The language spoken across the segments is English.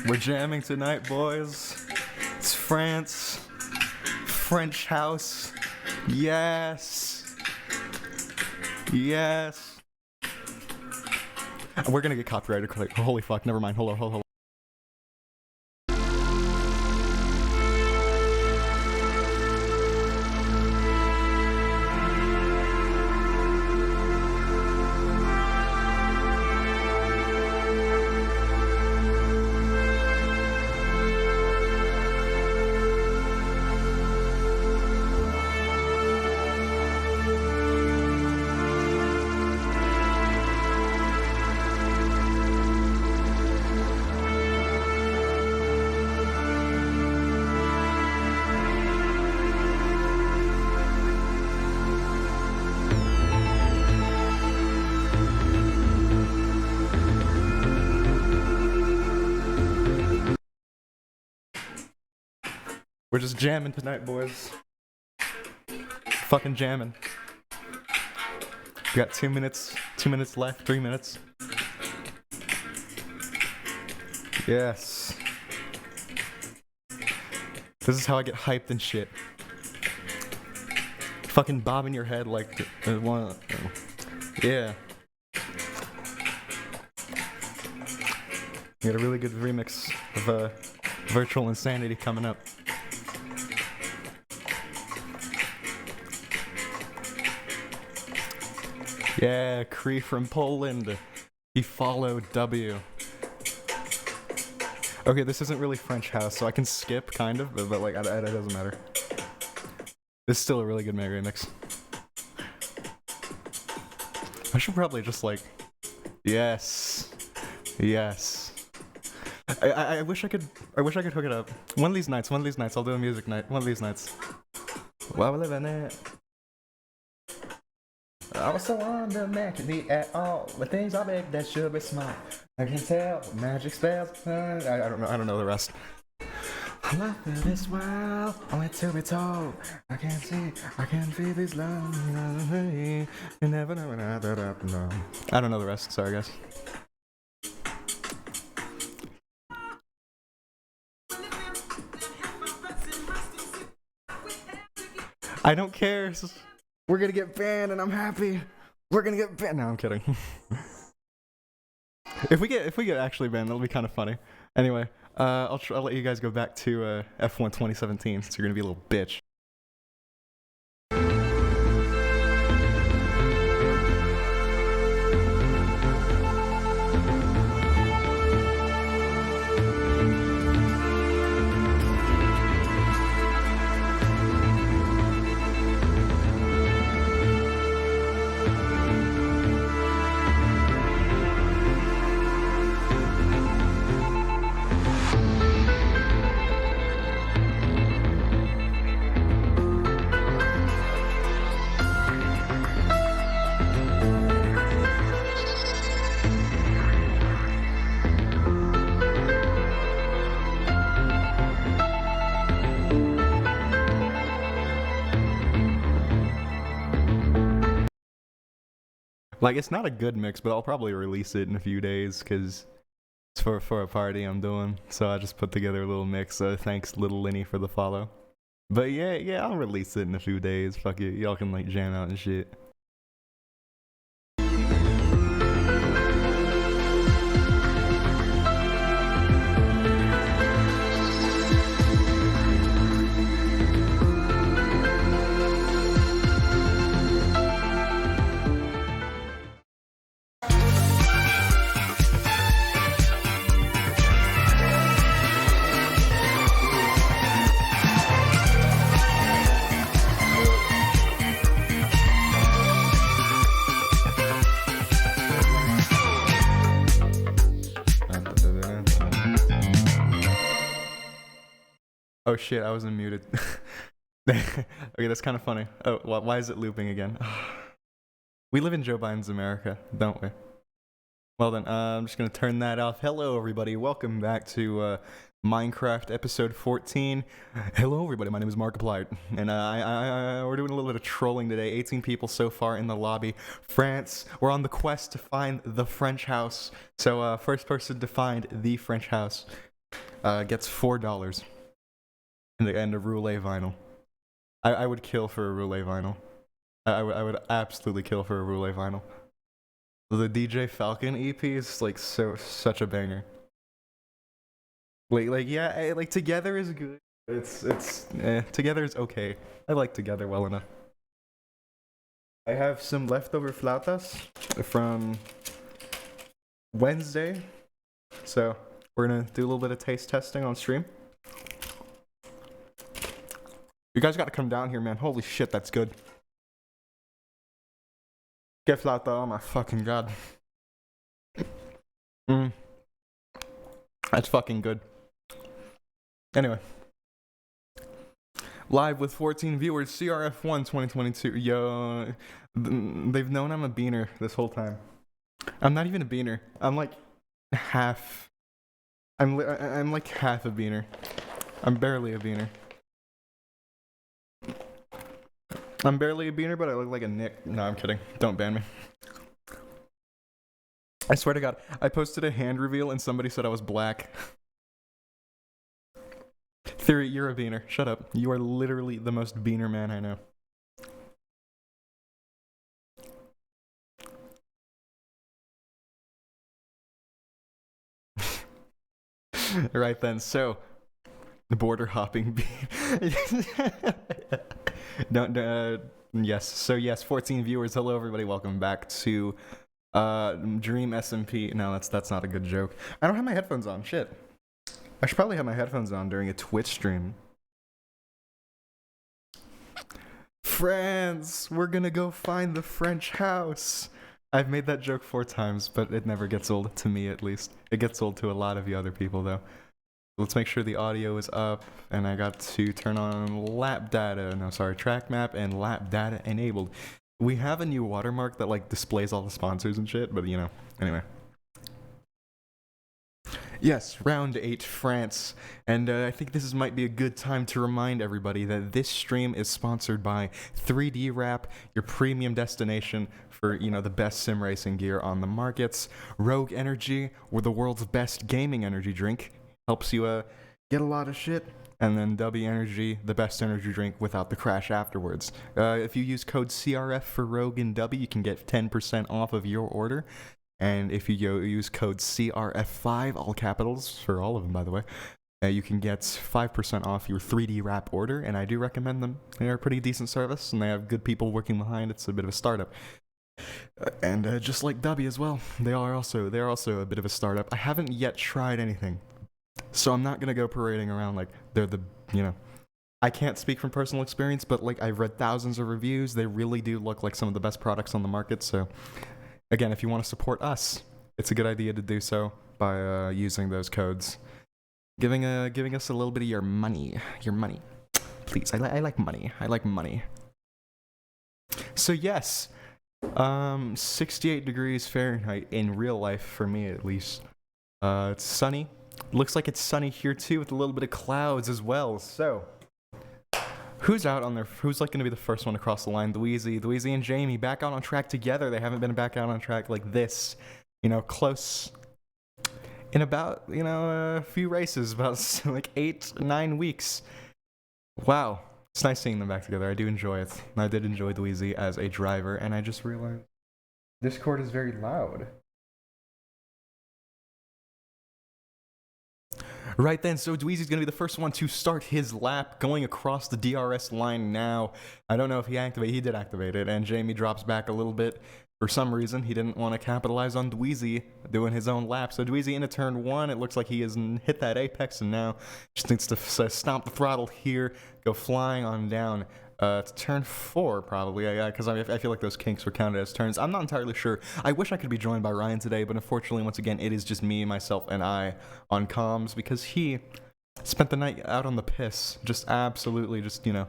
We're jamming tonight, boys. It's France. French house. Yes. Yes. We're gonna get copyrighted. Holy fuck, never mind. Hold on. We're just jamming tonight, boys. Fucking jamming. We got 2 minutes left, 3 minutes. Yes. This is how I get hyped and shit. Fucking bobbing your head like one. Yeah. We got a really good remix of Virtual Insanity coming up. Yeah, Cree from Poland. He followed W. Okay, this isn't really French house, so I can skip, kind of, but like, it doesn't matter. This is still a really good Mega remix. I should probably just like, yes. I wish I could hook it up. One of these nights, I'll do a music night. One of these nights. While we're living it. I was so unromantic at all. When things are big, that should be small. I can tell magic spells. I don't know the rest. Life in this world, only to be told. I can feel this love. You never know. I don't know the rest. Sorry, guys. I don't care. We're gonna get banned, and I'm happy. We're gonna get banned. No, I'm kidding. If we get actually banned, that'll be kind of funny. Anyway, I'll let you guys go back to F1 2017 since you're gonna be a little bitch. Like, it's not a good mix, but I'll probably release it in a few days, because it's for a party I'm doing. So I just put together a little mix. Thanks, Little Lenny, for the follow. But yeah, I'll release it in a few days. Fuck it. Y'all can, like, jam out and shit. Oh shit, I was unmuted. Okay, that's kind of funny. Oh, why is it looping again? We live in Joe Biden's America, don't we? Well then, I'm just gonna turn that off. Hello everybody, welcome back to Minecraft episode 14. Hello everybody, my name is Markiplier, and we're doing a little bit of trolling today. 18 people so far in the lobby. France, we're on the quest to find the French house. So first person to find the French house gets $4 and a Roulette vinyl. I would kill for a Roulette vinyl. I would absolutely kill for a Roulette vinyl. The DJ Falcon EP is like such a banger. Like yeah, like Together is good. Together is okay. I like Together well enough. I have some leftover flautas from Wednesday, so we're gonna do a little bit of taste testing on stream. You guys gotta come down here, man. Holy shit, that's good. Que flauta, oh my fucking god. That's fucking good. Anyway. Live with 14 viewers, CRF1 2022. Yo, they've known I'm a beaner this whole time. I'm not even a beaner. I'm like half. I'm like half a beaner. I'm barely a beaner. I'm barely a beaner, but I look like a Nick. No, I'm kidding. Don't ban me. I swear to God, I posted a hand reveal and somebody said I was black. Theory, you're a beaner. Shut up. You are literally the most beaner man I know. Right then, so the border hopping bean. Yes. So yes, 14 viewers. Hello everybody. Welcome back to Dream SMP. No, that's not a good joke. I don't have my headphones on. Shit. I should probably have my headphones on during a Twitch stream. France, we're gonna go find the French house. I've made that joke 4 times, but it never gets old, to me at least. It gets old to a lot of the other people, though. Let's make sure the audio is up, and I got to turn on track map and lap data enabled. We have a new watermark that, like, displays all the sponsors and shit, but, you know, anyway. Yes, round 8, France. And I think this might be a good time to remind everybody that this stream is sponsored by 3D Wrap, your premium destination for, you know, the best sim racing gear on the markets. Rogue Energy, we're the world's best gaming energy drink. Helps you get a lot of shit. And then W Energy, the best energy drink without the crash afterwards. If you use code CRF for Rogue and W, you can get 10% off of your order. And if you use code CRF5, all capitals, for all of them, by the way, you can get 5% off your 3D Wrap order, and I do recommend them. They are a pretty decent service, and they have good people working behind. It's a bit of a startup. And just like W as well, they are also a bit of a startup. I haven't yet tried anything, so I'm not going to go parading around like they're the, you know, I can't speak from personal experience, but like I've read thousands of reviews. They really do look like some of the best products on the market, so... Again, if you want to support us, it's a good idea to do so by using those codes. Giving us a little bit of your money. Please, I like money. I like money. So yes, 68 degrees Fahrenheit in real life, for me at least. It's sunny. Looks like it's sunny here too, with a little bit of clouds as well, so... Who's like going to be the first one to cross the line? Dweezy and Jamie back out on track together. They haven't been back out on track like this, you know, close in about, you know, a few races, about like 8-9 weeks. Wow. It's nice seeing them back together. I do enjoy it. I did enjoy Dweezy as a driver, and I just realized Discord is very loud. Right then, so Dweezy's going to be the first one to start his lap, going across the DRS line now. I don't know if he did activate it, and Jamie drops back a little bit. For some reason, he didn't want to capitalize on Dweezy doing his own lap. So Dweezy into turn 1, it looks like he has hit that apex, and now just needs to stomp the throttle here, go flying on down. It's turn 4, probably, because I feel like those kinks were counted as turns. I'm not entirely sure. I wish I could be joined by Ryan today, but unfortunately, once again, it is just me, myself, and I on comms, because he spent the night out on the piss, just absolutely just, you know,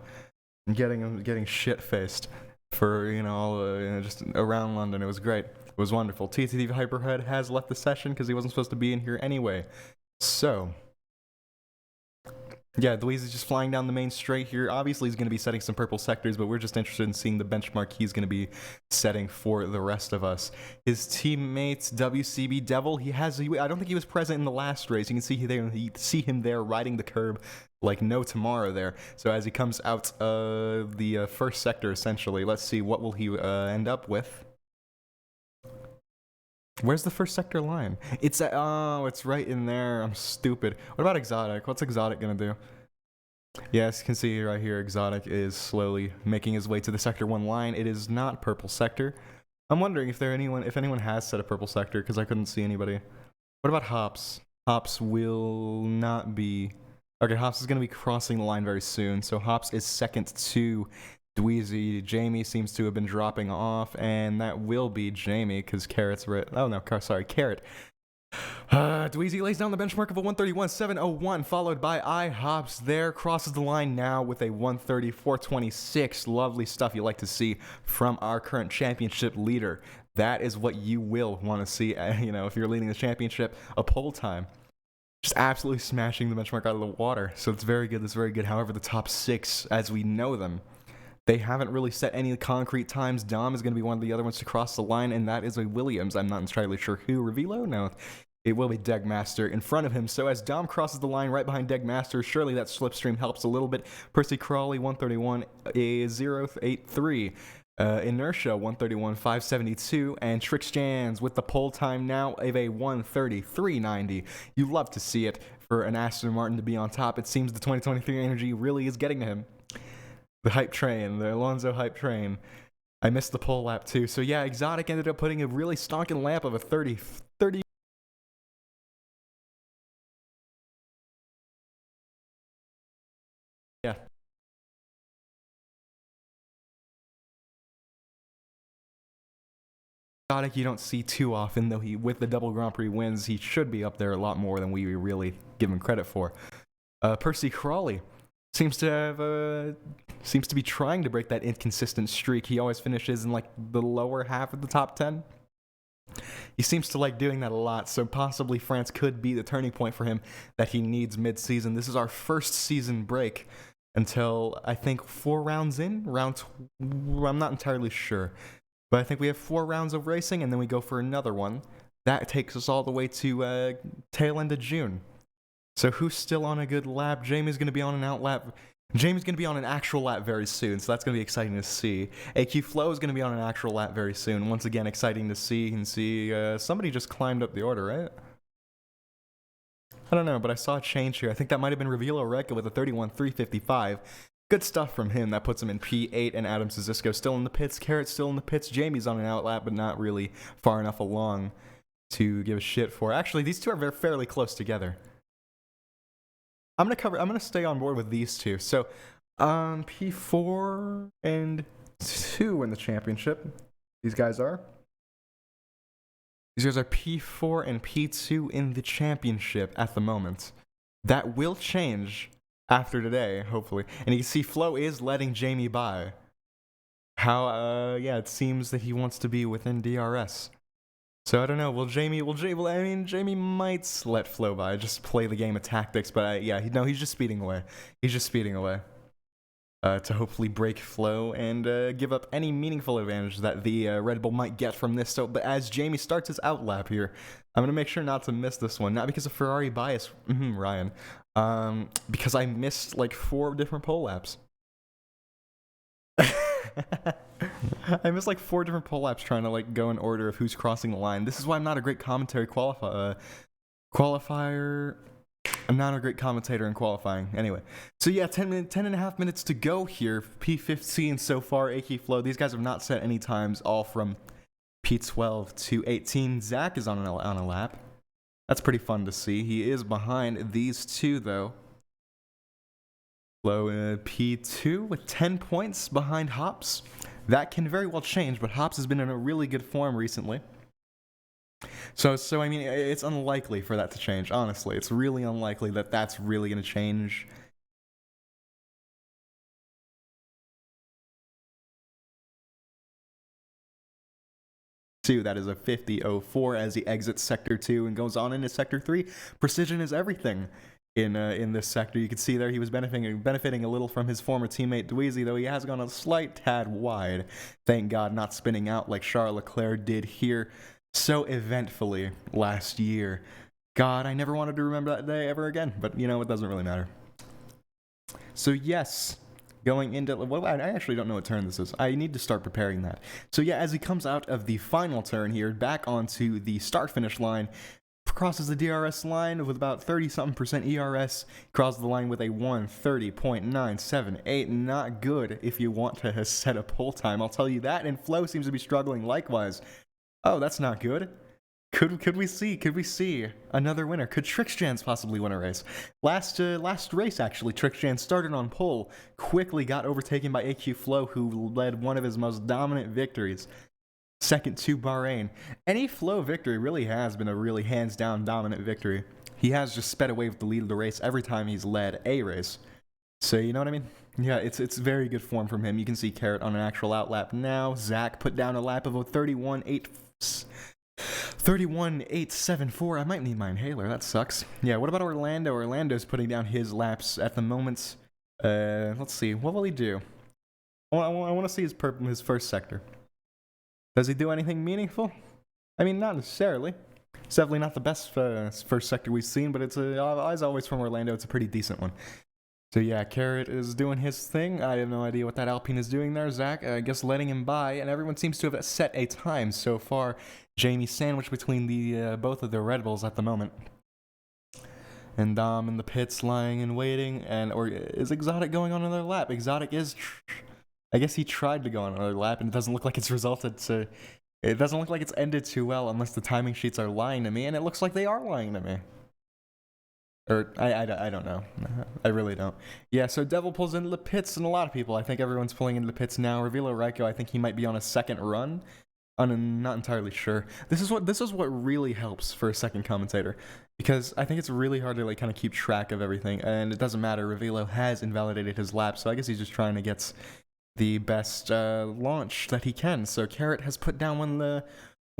getting shit-faced for, you know, all, just around London. It was great. It was wonderful. TTV Hyperhead has left the session because he wasn't supposed to be in here anyway. So... Yeah, Dweez is just flying down the main straight here. Obviously, he's going to be setting some purple sectors, but we're just interested in seeing the benchmark he's going to be setting for the rest of us. His teammate, WCB Devil, I don't think he was present in the last race. You can see him there riding the curb like no tomorrow there. So as he comes out the first sector, essentially, let's see what will he end up with. Where's the first sector line? It's right in there. I'm stupid. What about Exotic? What's Exotic gonna do? Yes, you can see right here, Exotic is slowly making his way to the Sector 1 line. It is not purple sector. I'm wondering if anyone has set a purple sector, because I couldn't see anybody. What about Hops? Hops will not be... Okay, Hops is going to be crossing the line very soon, so Hops is second to Dweezy. Jamie seems to have been dropping off, and that will be Jamie, because Carrot's right... Oh, no, sorry, Carrot. Dweezy lays down the benchmark of a 131.701, followed by Hops there, crosses the line now with a 134.26. Lovely stuff you like to see from our current championship leader. That is what you will want to see, if you're leading the championship, a pole time. Just absolutely smashing the benchmark out of the water. So it's very good, However, the top 6, as we know them, they haven't really set any concrete times. Dom is going to be one of the other ones to cross the line, and that is a Williams. I'm not entirely sure who. Revilo? No. It will be Degmaster in front of him. So as Dom crosses the line right behind Degmaster, surely that slipstream helps a little bit. Percy Crawley, 131.083. Inertia, 131.572. And Trixjans with the pole time now of a 133.90. You love to see it for an Aston Martin to be on top. It seems the 2023 energy really is getting to him. The hype train, the Alonso hype train. I missed the pole lap too. So yeah, Exotic ended up putting a really stonking lap of a 30. Yeah. Exotic you don't see too often, though with the double Grand Prix wins, he should be up there a lot more than we really give him credit for. Percy Crawley seems to be trying to break that inconsistent streak. He always finishes in like the lower half of the top 10. He seems to like doing that a lot, so possibly France could be the turning point for him that he needs mid-season. This is our first season break until, I think, 4 rounds in? I'm not entirely sure. But I think we have 4 rounds of racing, and then we go for another one. That takes us all the way to tail end of June. So who's still on a good lap? Jamie's going to be on an out lap. Jamie's going to be on an actual lap very soon, so that's going to be exciting to see. AQ Flow is going to be on an actual lap very soon. Once again, exciting to see. You can see somebody just climbed up the order, right? I don't know, but I saw a change here. I think that might have been Revilo Reka with a 31.355. Good stuff from him. That puts him in P8, and Adam Sazisco still in the pits. Carrot still in the pits. Jamie's on an out lap, but not really far enough along to give a shit for. Actually, these two are fairly close together. I'm gonna stay on board with these two. So, P4 and 2 in the championship. These guys are P4 and P2 in the championship at the moment. That will change after today, hopefully. And you can see Flo is letting Jamie by. It seems that he wants to be within DRS. So I don't know. Jamie might let Flo by, just play the game of tactics. But he's just speeding away. To hopefully break Flo and give up any meaningful advantage that the Red Bull might get from this. But as Jamie starts his out lap here, I'm gonna make sure not to miss this one. Not because of Ferrari bias, Ryan. Because I missed like 4 different pole laps. I missed like 4 different pole laps trying to like go in order of who's crossing the line. This is why I'm not a great qualifier. I'm not a great commentator in qualifying. Anyway, so yeah, 10 and a half minutes to go here. P15 so far, AK Flow. These guys have not set any times, all from P12 to 18. Zach is on a lap. That's pretty fun to see. He is behind these two, though. Flow P2 with 10 points behind Hops. That can very well change, but Hops has been in a really good form recently. So I mean, it's unlikely for that to change, honestly. It's really unlikely that that's really going to change. That is a 50.04 as he exits Sector 2 and goes on into Sector 3. Precision is everything in this sector. You can see there he was benefiting a little from his former teammate Dweezy, though he has gone a slight tad wide. Thank God, not spinning out like Charles Leclerc did here so eventfully last year. God, I never wanted to remember that day ever again, but you know, it doesn't really matter. So yes, going into, well, I actually don't know what turn this is. I need to start preparing that. So yeah, as he comes out of the final turn here, back onto the start-finish line, crosses the DRS line with about 30-something% ERS, crosses the line with a 1:30.978. Not good if you want to set a pole time, I'll tell you that, and Flo seems to be struggling likewise. Oh, that's not good. Could we see another winner? Could Trixjans possibly win a race? Last race, actually, Trixjans started on pole, quickly got overtaken by AQ Flo, who led one of his most dominant victories. Second to Bahrain. Any Flo victory really has been a really hands-down dominant victory. He has just sped away with the lead of the race every time he's led a race. So you know what I mean? Yeah, it's very good form from him. You can see Carrot on an actual outlap now. Zach put down a lap of a 31.874. I might need my inhaler. That sucks. Yeah, what about Orlando? Orlando's putting down his laps at the moment. Let's see. What will he do? I want to see his first sector. Does he do anything meaningful? I mean, not necessarily. It's definitely not the best first sector we've seen, but it's as always from Orlando, it's a pretty decent one. So yeah, Carrot is doing his thing. I have no idea what that Alpine is doing there. Zach, I guess letting him by, and everyone seems to have set a time so far. Jamie sandwiched between the both of the Red Bulls at the moment. And Dom in the pits lying and waiting, or is Exotic going on another lap? Exotic is... I guess he tried to go on another lap, and it doesn't look like it's resulted to... It doesn't look like it's ended too well unless the timing sheets are lying to me, and it looks like they are lying to me. Or, I don't know. I really don't. Yeah, so Devil pulls into the pits, and a lot of people, I think everyone's pulling into the pits now. Revilo Raiko, I think he might be on a second run. I'm not entirely sure. This is what really helps for a second commentator, because I think it's really hard to like kind of keep track of everything, and it doesn't matter. Revilo has invalidated his lap, so I guess he's just trying to get the best launch that he can. So Carrot has put down one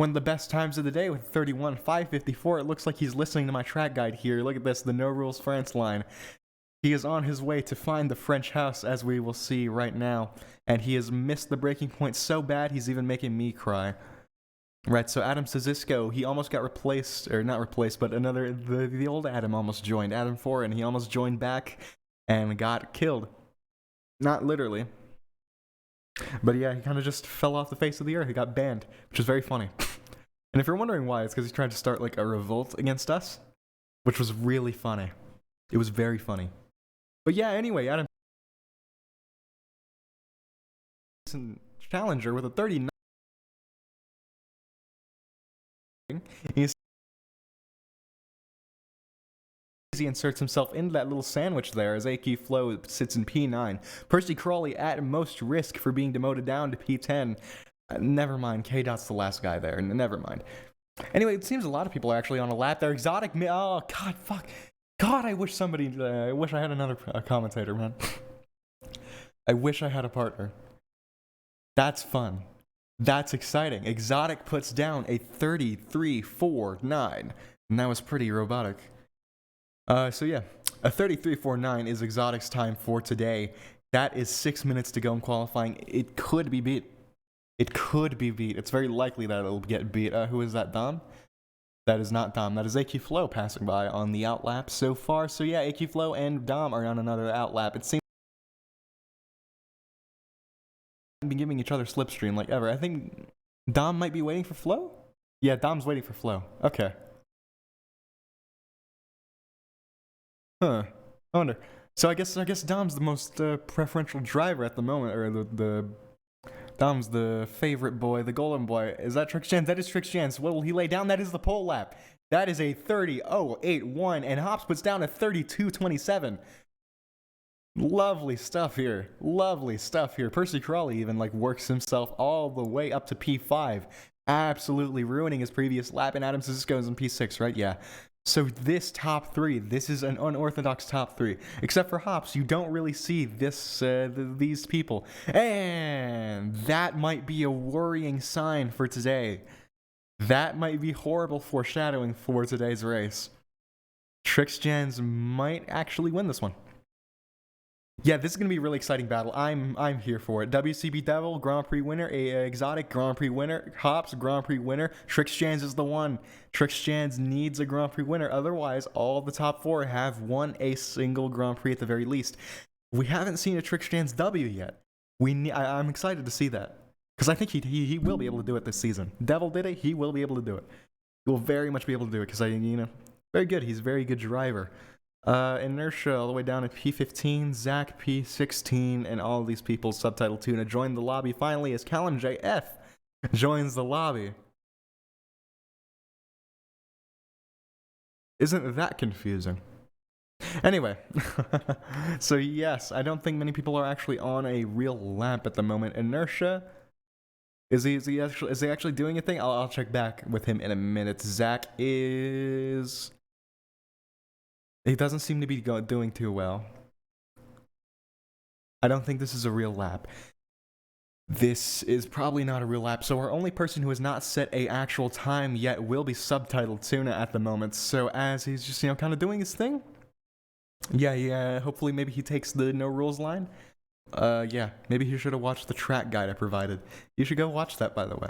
of the best times of the day with 31.554. It looks like he's listening to my track guide here. Look at this, the No Rules France line. He is on his way to find the French house, as we will see right now, and he has missed the breaking point so bad he's even making me cry. Right, so Adam Sazisco, he almost got replaced, or not replaced, but the old Adam almost joined, Adam 4, and he almost joined back and got killed. Not literally. But yeah, he kind of just fell off the face of the earth. He got banned, which is very funny. And if you're wondering why, it's because he tried to start like a revolt against us, which was really funny. It was very funny. But yeah, anyway, Adam challenger with a 39. He inserts himself into that little sandwich there as AQ Flo sits in P9. Percy Crawley at most risk for being demoted down to P10. Never mind, K-Dot's the last guy there, never mind. Anyway, it seems a lot of people are actually on a lap there. Exotic, oh god, fuck. God, I wish I had another commentator, man. I wish I had a partner. That's fun. That's exciting. Exotic puts down a 33.49, and that was pretty robotic. So yeah, a 33.49 is Exotic's time for today. That is 6 minutes to go in qualifying. It could be beat. It could be beat. It's very likely that it'll get beat. Who is that, Dom? That is not Dom. That is AQ Flo passing by on the outlap so far. So yeah, AQ Flo and Dom are on another outlap. It seems they've been giving each other slipstream like ever. I think Dom might be waiting for Flo? Yeah, Dom's waiting for Flo. Okay. Huh. I wonder. So I guess Dom's the most preferential driver at the moment, or the Dom's the favorite boy, the golden boy. Is that Trixjans? That is Trixjans. What will he lay down? That is the pole lap. That is a 30.081, and Hops puts down a 32.27. Lovely stuff here. Lovely stuff here. Percy Crawley even like works himself all the way up to P5, absolutely ruining his previous lap. And Adam Cisco is in P6, right? Yeah. So this top three, this is an unorthodox top three. Except for Hops, you don't really see these people. And that might be a worrying sign for today. That might be horrible foreshadowing for today's race. Trixjans might actually win this one. Yeah, this is gonna be a really exciting battle. I'm here for it. WCB Devil, Grand Prix winner, a Exotic, Grand Prix winner, Hops, Grand Prix winner. Trixjans is the one. Trixjans needs a Grand Prix winner. Otherwise, all the top 4 have won a single Grand Prix at the very least. We haven't seen a Trixjans W yet. I'm excited to see that. Because I think he will be able to do it this season. Devil did it, he will be able to do it. He will very much be able to do it because very good. He's a very good driver. Inertia all the way down at P15, Zach P16, and all of these people, Subtitle Tuna, join the lobby finally as Callum JF joins the lobby. Isn't that confusing? Anyway, so yes, I don't think many people are actually on a real lap at the moment. Inertia, is he actually doing a thing? I'll check back with him in a minute. Zach is... He doesn't seem to be doing too well. I don't think this is a real lap. This is probably not a real lap, so our only person who has not set a actual time yet will be Subtitled Tuna at the moment. So as he's just, kind of doing his thing. Yeah, hopefully maybe he takes the no rules line. Yeah, maybe he should have watched the track guide I provided. You should go watch that, by the way.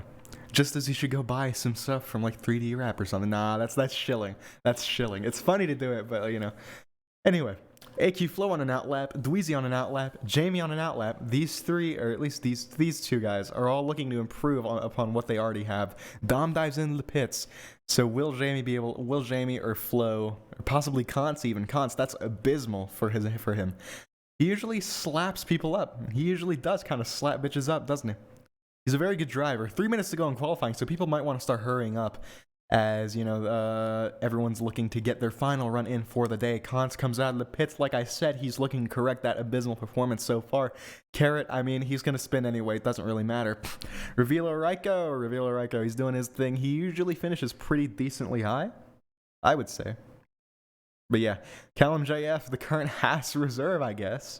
Just as you should go buy some stuff from like 3D Rap or something. Nah, that's shilling. That's shilling. It's funny to do it, but Anyway, AQ Flow on an outlap, Dweezy on an outlap, Jamie on an outlap. These 3, or at least these 2 guys, are all looking to improve upon what they already have. Dom dives into the pits. So will Jamie or Flo, or possibly Kantz even. Kantz, that's abysmal for him. He usually slaps people up. He usually does kind of slap bitches up, doesn't he? He's a very good driver. 3 minutes to go in qualifying, so people might want to start hurrying up as, everyone's looking to get their final run in for the day. Kantz comes out of the pits. Like I said, he's looking to correct that abysmal performance so far. Carrot, he's going to spin anyway. It doesn't really matter. Reveal Raiko, he's doing his thing. He usually finishes pretty decently high, I would say. But yeah, Callum JF, the current Haas reserve, I guess.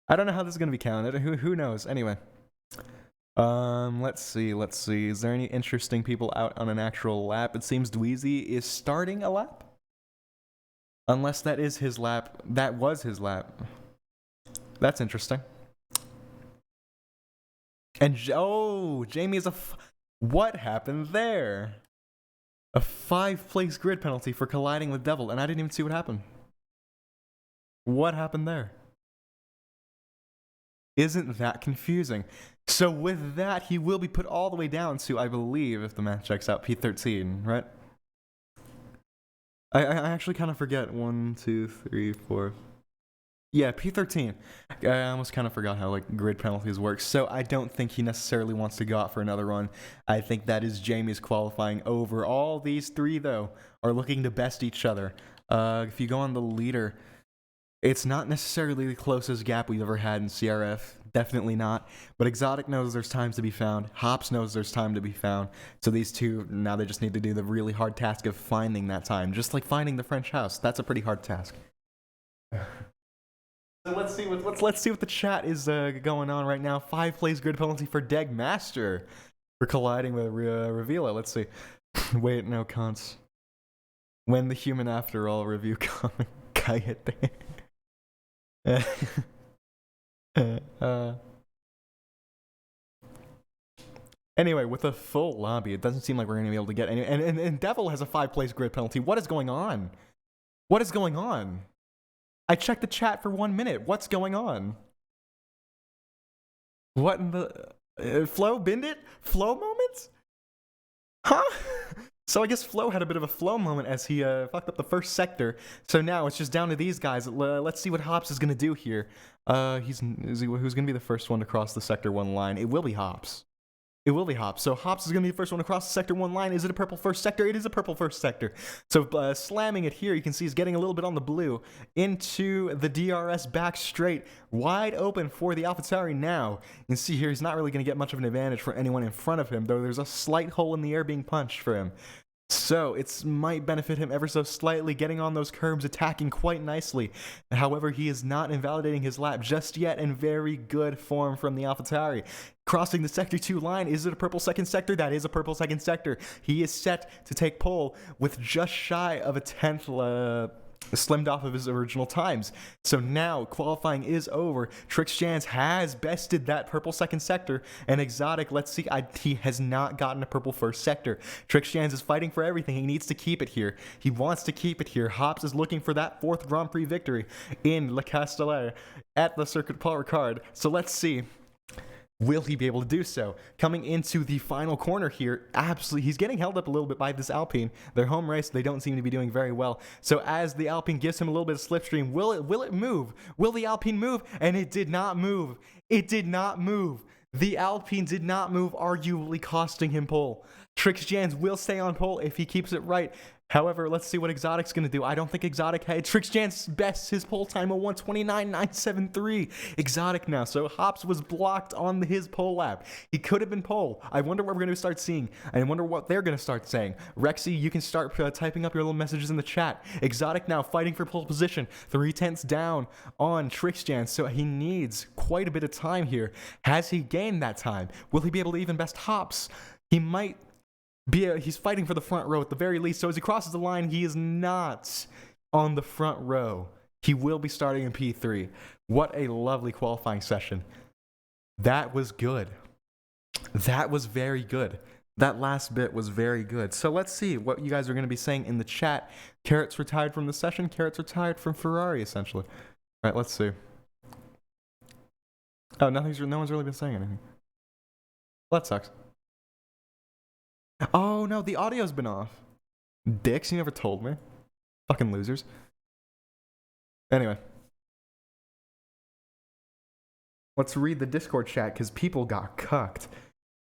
I don't know how this is going to be counted. Who knows? Anyway. Let's see. Is there any interesting people out on an actual lap? It seems Dweezy is starting a lap. Unless that is his lap. That was his lap. That's interesting. And, Jamie is what happened there? A 5-place grid penalty for colliding with Devil, and I didn't even see what happened. What happened there? Isn't that confusing? So with that, he will be put all the way down to, I believe, if the math checks out, P13, right? I actually kind of forget. 1, 2, 3, 4. Yeah, P13. I almost kind of forgot how grid penalties work. So I don't think he necessarily wants to go out for another run. I think that is Jamie's qualifying over. All these 3, though, are looking to best each other. If you go on the leader, it's not necessarily the closest gap we've ever had in CRF. Definitely not. But Exotic knows there's time to be found. Hops knows there's time to be found. So these 2, now they just need to do the really hard task of finding that time. Just like finding the French house. That's a pretty hard task. So let's see what the chat is going on right now. 5-place grid penalty for Deg Master for colliding with Revila. Let's see. Wait, no, Kantz. When the human after all review coming. Cállate. Anyway, with a full lobby, it doesn't seem like we're going to be able to get any. And Devil has a 5-place grid penalty. What is going on? What is going on? I checked the chat for 1 minute. What's going on? What in the... Flo binned it? Flow moments? Huh? So I guess Flo had a bit of a flow moment as he fucked up the first sector. So now it's just down to these guys. Let's see what Hops is going to do here. Who's going to be the first one to cross the Sector 1 line? It will be Hops. It will be Hops. So Hops is going to be the first one across the Sector 1 line. Is it a purple first sector? It is a purple first sector. So slamming it here, you can see he's getting a little bit on the blue into the DRS back straight. Wide open for the AlphaTauri now. You can see here he's not really going to get much of an advantage for anyone in front of him, though there's a slight hole in the air being punched for him. So it might benefit him ever so slightly, getting on those curbs, attacking quite nicely. However, he is not invalidating his lap just yet, in very good form from the AlphaTauri. Crossing the Sector 2 line, is it a purple second sector? That is a purple second sector. He is set to take pole with just shy of a 10th slimmed off of his original times. So now qualifying is over. Trixjans has bested that purple second sector, and Exotic, let's see, he has not gotten a purple first sector. Trixjans is fighting for everything. He needs to keep it here. He wants to keep it here. Hops is looking for that 4th Grand Prix victory in Le Castellet at the Circuit Paul Ricard. So let's see. Will he be able to do so? Coming into the final corner here, absolutely, he's getting held up a little bit by this Alpine. Their home race, they don't seem to be doing very well. So as the Alpine gives him a little bit of slipstream, will it move? Will the Alpine move? And it did not move. It did not move. The Alpine did not move, arguably costing him pole. Trixjans will stay on pole if he keeps it right. However, let's see what Exotic's going to do. I don't think Exotic had Trixjans best his pole time of 1:29.973. Exotic now. So Hops was blocked on his pole lap. He could have been pole. I wonder what we're going to start seeing. I wonder what they're going to start saying. Rexy, you can start typing up your little messages in the chat. Exotic now fighting for pole position. 3/10 down on Trixjans. So he needs quite a bit of time here. Has he gained that time? Will he be able to even best Hops? He might. He's fighting for the front row at the very least. So as he crosses the line, he is not on the front row. He will be starting in P3. What a lovely qualifying session. That was good. That was very good. That last bit was very good. So let's see what you guys are going to be saying in the chat. Carrots retired from the session. Carrots retired from Ferrari, essentially. All right, let's see. Oh, no one's really been saying anything. Well, that sucks. Oh, no, the audio's been off. Dicks, you never told me. Fucking losers. Anyway. Let's read the Discord chat, because people got cucked.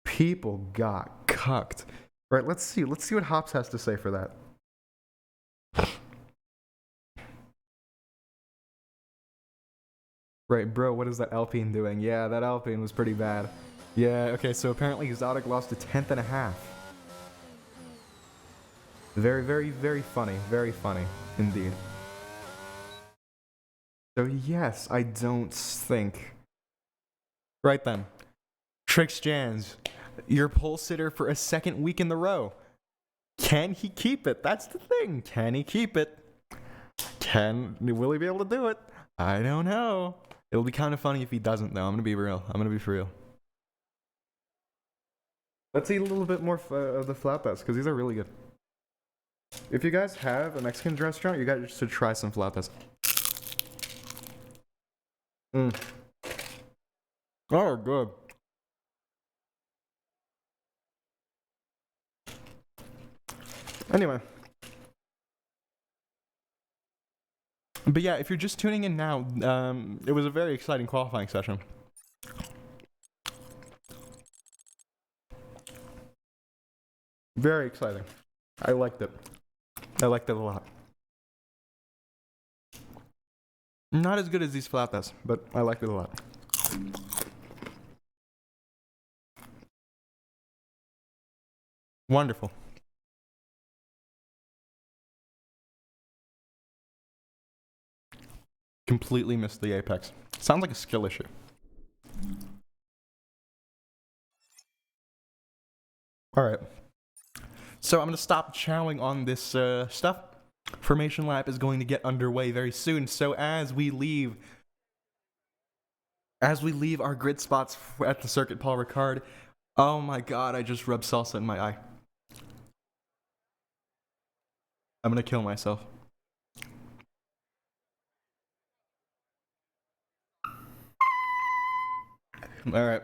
People got cucked. Right, let's see. Let's see what Hops has to say for that. Right, bro, what is that Alpine doing? Yeah, that Alpine was pretty bad. Yeah, okay, so apparently Exotic lost a 10th and a half. Very, very, very funny. Very funny, indeed. So yes, I don't think. Right then. Trixjans, your pole sitter for a second week in the row. Can he keep it? That's the thing. Can he keep it? Will he be able to do it? I don't know. It'll be kind of funny if he doesn't, though. I'm gonna be real. I'm gonna be for real. Let's eat a little bit more of the flatbreads, because these are really good. If you guys have a Mexican restaurant, you guys should try some flatbreads. Oh, good. Anyway. But yeah, if you're just tuning in now, it was a very exciting qualifying session. Very exciting. I liked it. I liked it a lot. Not as good as these flatas, but I liked it a lot. Wonderful. Completely missed the apex. Sounds like a skill issue. Alright. So I'm going to stop chowing on this stuff. Formation lap is going to get underway very soon. So as we leave our grid spots at the Circuit Paul Ricard, oh my god, I just rubbed salsa in my eye. I'm going to kill myself. Alright.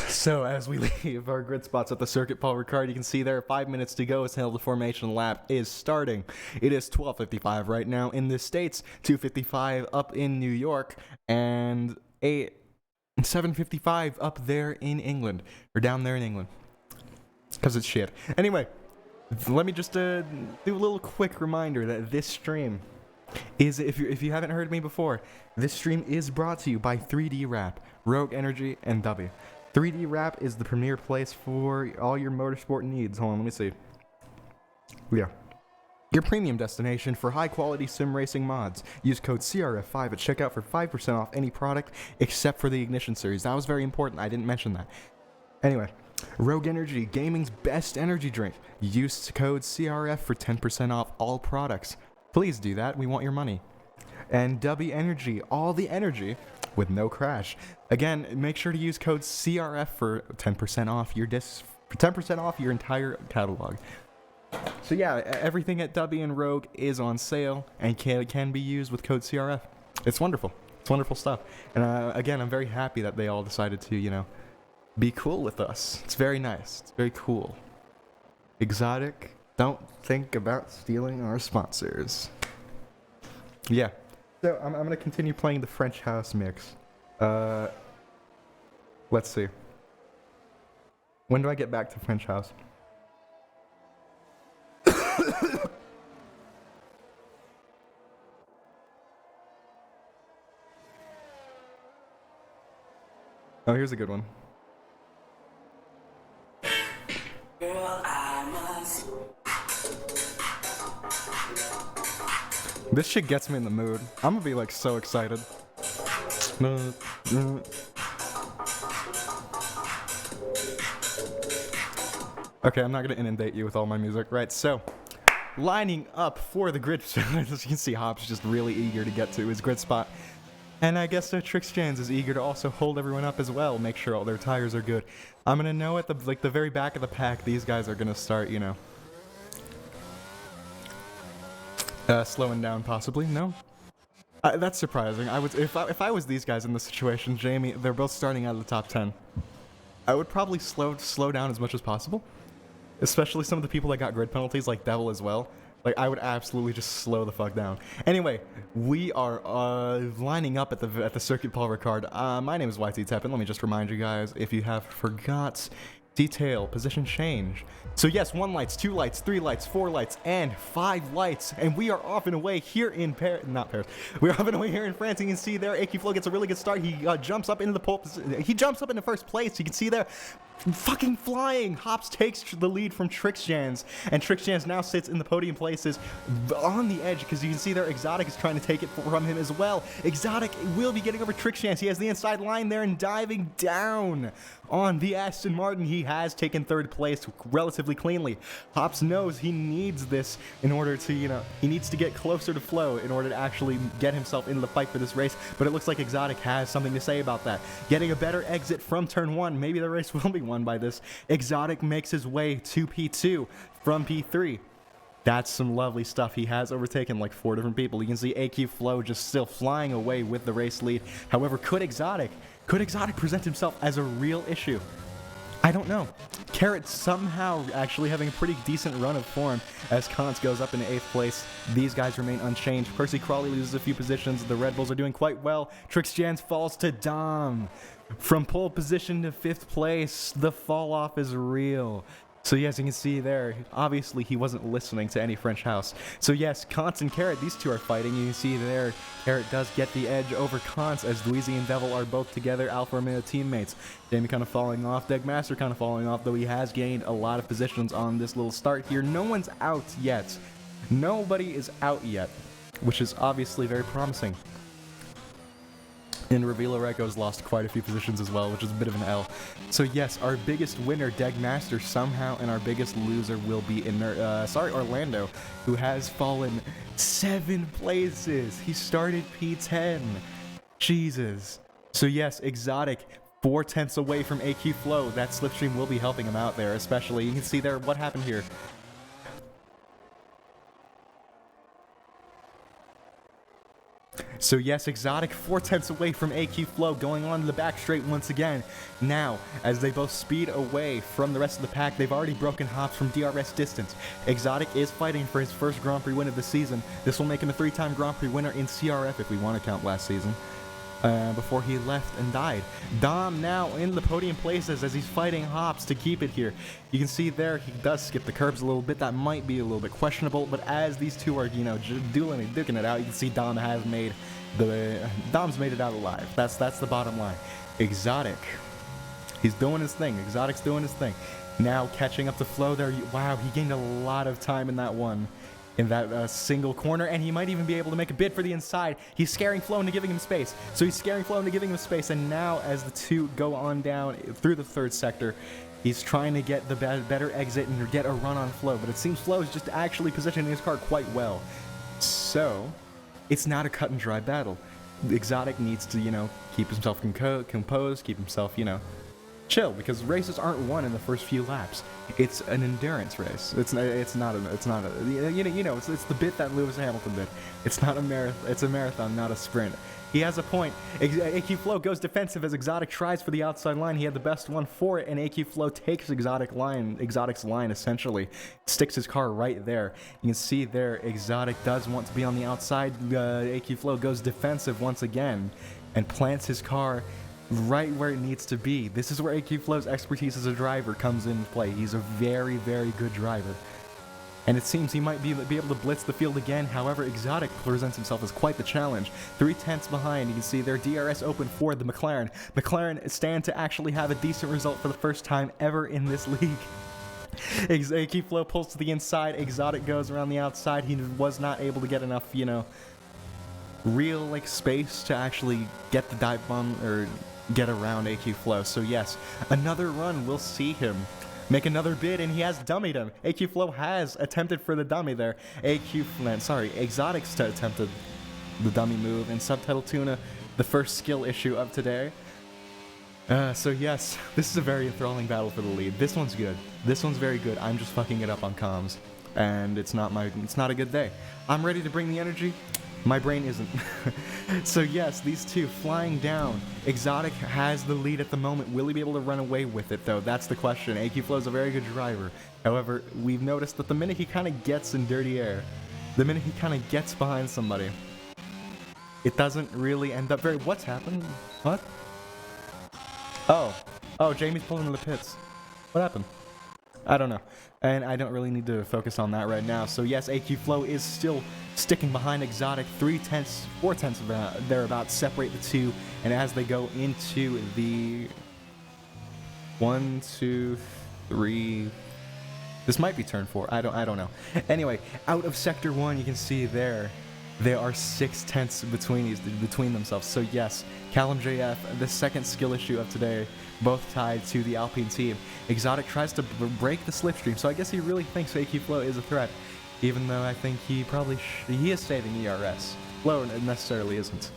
So as we leave our grid spots at the Circuit Paul Ricard, you can see there are 5 minutes to go until the formation lap is starting. It is 12:55 right now in the States, 2:55 up in New York, and 7:55 up there in England, or down there in England, because it's shit. Anyway, let me just do a little quick reminder that this stream is, if you haven't heard me before, this stream is brought to you by 3D Rap, Rogue Energy, and W. 3D Rap is the premier place for all your motorsport needs. Hold on, let me see. Yeah. Your premium destination for high-quality sim racing mods. Use code CRF5 at checkout for 5% off any product except for the Ignition series. That was very important. I didn't mention that. Anyway, Rogue Energy, gaming's best energy drink. Use code CRF for 10% off all products. please do that. We want your money. And W Energy, all the energy with no crash. Again, make sure to use code CRF for 10% off your 10% off your entire catalog. So yeah, everything at W and Rogue is on sale and can be used with code CRF. It's wonderful. It's wonderful stuff. And again, I'm very happy that they all decided to, you know, be cool with us. It's very nice. It's very cool. Exotic, don't think about stealing our sponsors. Yeah. So I'm going to continue playing the French house mix. Let's see. When do I get back to French house? Oh, here's a good one. Girl, this shit gets me in the mood. I'm gonna be like so excited. Okay, I'm not gonna inundate you with all my music. Right, so lining up for the grid. As you can see, Hops just really eager to get to his grid spot. And I guess Trixjans is eager to also hold everyone up as well, make sure all their tires are good. I'm gonna know at the very back of the pack, these guys are gonna start, you know, slowing down possibly. No, that's surprising. If I was these guys in this situation, Jamie, they're both starting out of the top 10. I would probably slow down as much as possible, especially some of the people that got grid penalties, like Devil as well. Like, I would absolutely just slow the fuck down. Anyway, we are lining up at the Circuit Paul Ricard. My name is YT Teppin. Let me just remind you guys, if you have forgot, detail, position change. So yes, 1 lights, 2 lights, 3 lights, 4 lights, and 5 lights. And we are off and away here in not Paris. We're off and away here in France. You can see there, AQ Flow gets a really good start. He jumps up into the pole. He jumps up into first place. You can see there, fucking flying. Hops takes the lead from Trixjans, and Trixjans now sits in the podium places on the edge, because you can see there Exotic is trying to take it from him as well. Exotic will be getting over Trixjans. He has the inside line there and diving down on the Aston Martin. He has taken 3rd place relatively cleanly. Hops knows he needs this in order to, you know, he needs to get closer to Flo in order to actually get himself into the fight for this race, but it looks like Exotic has something to say about that. Getting a better exit from turn 1, maybe the race will be won by this. Exotic makes his way to P2 from P3. That's some lovely stuff. He has overtaken like 4 different people. You can see AQ Flow just still flying away with the race lead. However, could Exotic present himself as a real issue? I don't know. Carrot somehow actually having a pretty decent run of form as Kantz goes up into 8th place. These guys remain unchanged. Percy Crawley loses a few positions. The Red Bulls are doing quite well. Trixjans falls to Dom. From pole position to 5th place, the fall off is real. So yes, you can see there, obviously he wasn't listening to any French house. So yes, Kantz and Carrot, these two are fighting. You can see there, Carrot does get the edge over Kantz as Dweezy and Devil are both together, Alpha Romeo teammates. Jamie kind of falling off, Degmaster kind of falling off, though he has gained a lot of positions on this little start here. No one's out yet. Nobody is out yet, which is obviously very promising. And Revila Reko's lost quite a few positions as well, which is a bit of an L. So yes, our biggest winner, Degmaster, somehow, and our biggest loser will be Orlando, who has fallen 7 places. He started P10. Jesus. So yes, Exotic, 4/10 away from AQ Flow. That slipstream will be helping him out there, especially. You can see there what happened here. So yes, Exotic 4/10 away from AQ Flow, going on to the back straight once again. Now, as they both speed away from the rest of the pack, they've already broken Hops from DRS distance. Exotic is fighting for his first Grand Prix win of the season. This will make him a 3-time Grand Prix winner in CRF if we want to count last season. Before he left and died. Dom now in the podium places as he's fighting Hops to keep it here. You can see there he does skip the curbs a little bit. That might be a little bit questionable, but as these two are, you know, duking it out, you can see Dom's made it out alive. That's the bottom line. Exotic, he's doing his thing. Exotic's doing his thing. Now catching up to Flo there. Wow, he gained a lot of time in that one. In that single corner, and he might even be able to make a bid for the inside. He's scaring Flo into giving him space. So he's scaring Flo into giving him space, and now as the two go on down through the 3rd sector, he's trying to get the better exit and get a run on Flo, but it seems Flo is just actually positioning his car quite well. So, it's not a cut and dry battle. Exotic needs to, keep himself composed, keep himself, chill, because races aren't won in the first few laps. It's an endurance race. It's the bit that Lewis Hamilton did. It's not a marathon. It's a marathon, not a sprint. He has a point. AQ Flow goes defensive as Exotic tries for the outside line. He had the best one for it, and AQ Flow takes Exotic's line essentially, sticks his car right there. You can see there, Exotic does want to be on the outside. AQ Flow goes defensive once again, and plants his car right where it needs to be. This is where AQ Flow's expertise as a driver comes into play. He's a very, very good driver. And it seems he might be able to blitz the field again. However, Exotic presents himself as quite the challenge. 3/10 behind. You can see their DRS open for the McLaren. McLaren stand to actually have a decent result for the first time ever in this league. AQ Flow pulls to the inside. Exotic goes around the outside. He was not able to get enough, real space to actually get the dive bomb or get around AQ Flow. So yes, another run. We'll see him make another bid, and he has dummied him. AQ Flow has attempted for the dummy there. Exotic attempted the dummy move, and Subtitle Tuna, the first skill issue of today. So yes, this is a very enthralling battle for the lead. This one's good. This one's very good. I'm just fucking it up on comms, and it's not a good day. I'm ready to bring the energy. My brain isn't. So yes, these two flying down. Exotic has the lead at the moment. Will he be able to run away with it, though? That's the question. AQ Flow is a very good driver. However, we've noticed that the minute he kind of gets in dirty air, the minute he kind of gets behind somebody, it doesn't really end up very... What's happened? What? Oh, Jamie's pulling into the pits. What happened? I don't know. And I don't really need to focus on that right now. So yes, AQ Flow is still sticking behind Exotic. 4/10 thereabouts separate the two. And as they go into the 1, 2, 3... This might be turn 4. I don't know. Anyway, out of Sector 1, you can see there are 6/10 between themselves. So yes, Callum JF, the second skill issue of today, both tied to the Alpine team. Exotic tries to break the slipstream, so I guess he really thinks AQ Flow is a threat, even though I think he probably he is saving ERS. Flow necessarily isn't.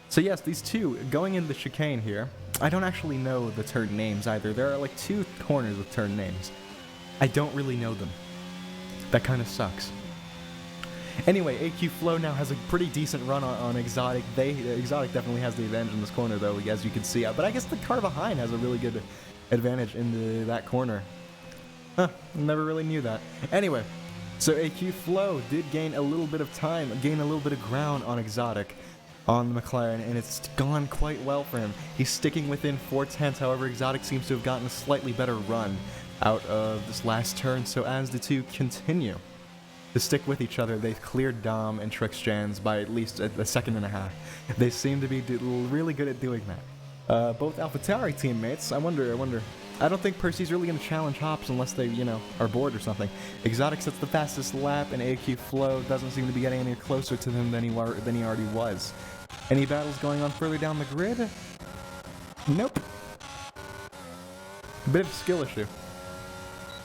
So yes, these two going into the chicane here. I don't actually know the turn names either. There are like 2 corners with turn names. I don't really know them. That kind of sucks. Anyway, AQ Flow now has a pretty decent run on Exotic. Exotic definitely has the advantage in this corner, though, as you can see. But I guess the car behind has a really good advantage in that corner. Huh, never really knew that. Anyway, so AQ Flow did gain a little bit of time, gain a little bit of ground on Exotic, on the McLaren, and it's gone quite well for him. He's sticking within 4/10, however, Exotic seems to have gotten a slightly better run out of this last turn, so as the two continue to stick with each other, they've cleared Dom and Trixjans by at least a second and a half. They seem to be really good at doing that. Both AlphaTauri teammates, I wonder. I don't think Percy's really going to challenge Hops unless they, are bored or something. Exotic sets the fastest lap, and AQ Flow doesn't seem to be getting any closer to him than he already was. Any battles going on further down the grid? Nope. Bit of a skill issue.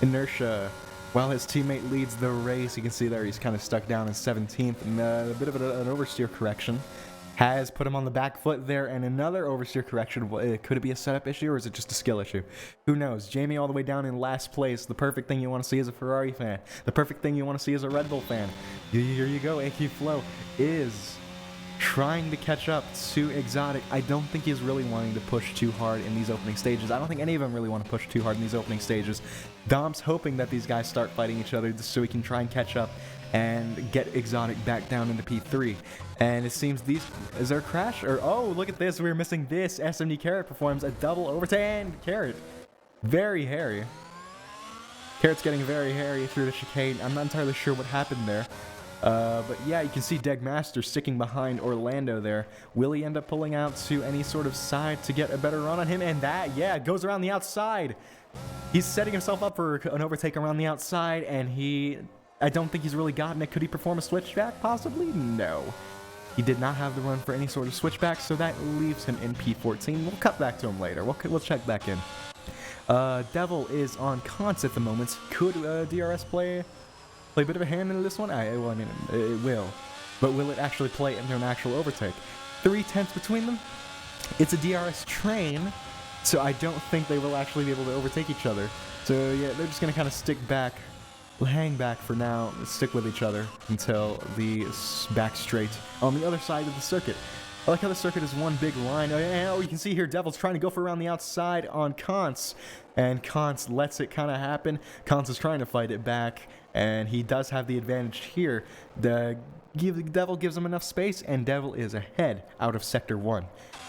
Inertia. While his teammate leads the race, you can see there he's kind of stuck down in 17th, and a bit of an oversteer correction has put him on the back foot there, and another oversteer correction. Could it be a setup issue, or is it just a skill issue? Who knows? Jamie all the way down in last place, the perfect thing you want to see as a Ferrari fan, the perfect thing you want to see as a Red Bull fan. Here you go, AQ Flow is trying to catch up to Exotic. I don't think he's really wanting to push too hard in these opening stages. I don't think any of them really want to push too hard in these opening stages. Dom's hoping that these guys start fighting each other just so he can try and catch up and get Exotic back down into P3. And it seems is there a crash? Or, oh, look at this, we're missing this. SMD Carrot performs a double overtake. Carrot, very hairy. Carrot's getting very hairy through the chicane. I'm not entirely sure what happened there. But yeah, you can see Degmaster sticking behind Orlando there. Will he end up pulling out to any sort of side to get a better run on him? And that, yeah, goes around the outside. He's setting himself up for an overtake around the outside, and I don't think he's really gotten it. Could he perform a switchback? Possibly? No. He did not have the run for any sort of switchback, so that leaves him in P14. We'll cut back to him later. We'll check back in. Devil is on cons at the moment. Could DRS play a bit of a hand in this one? It will. but will it actually play into an actual overtake? 3/10 between them? It's a DRS train, so I don't think they will actually be able to overtake each other. So yeah, they're just going to kind of stick back, hang back for now, stick with each other until the back straight on the other side of the circuit. I like how the circuit is one big line. Oh, you can see here Devil's trying to go for around the outside on Kantz, and Kantz lets it kind of happen. Kantz is trying to fight it back, and he does have the advantage here. Devil gives him enough space, and Devil is ahead out of Sector 1.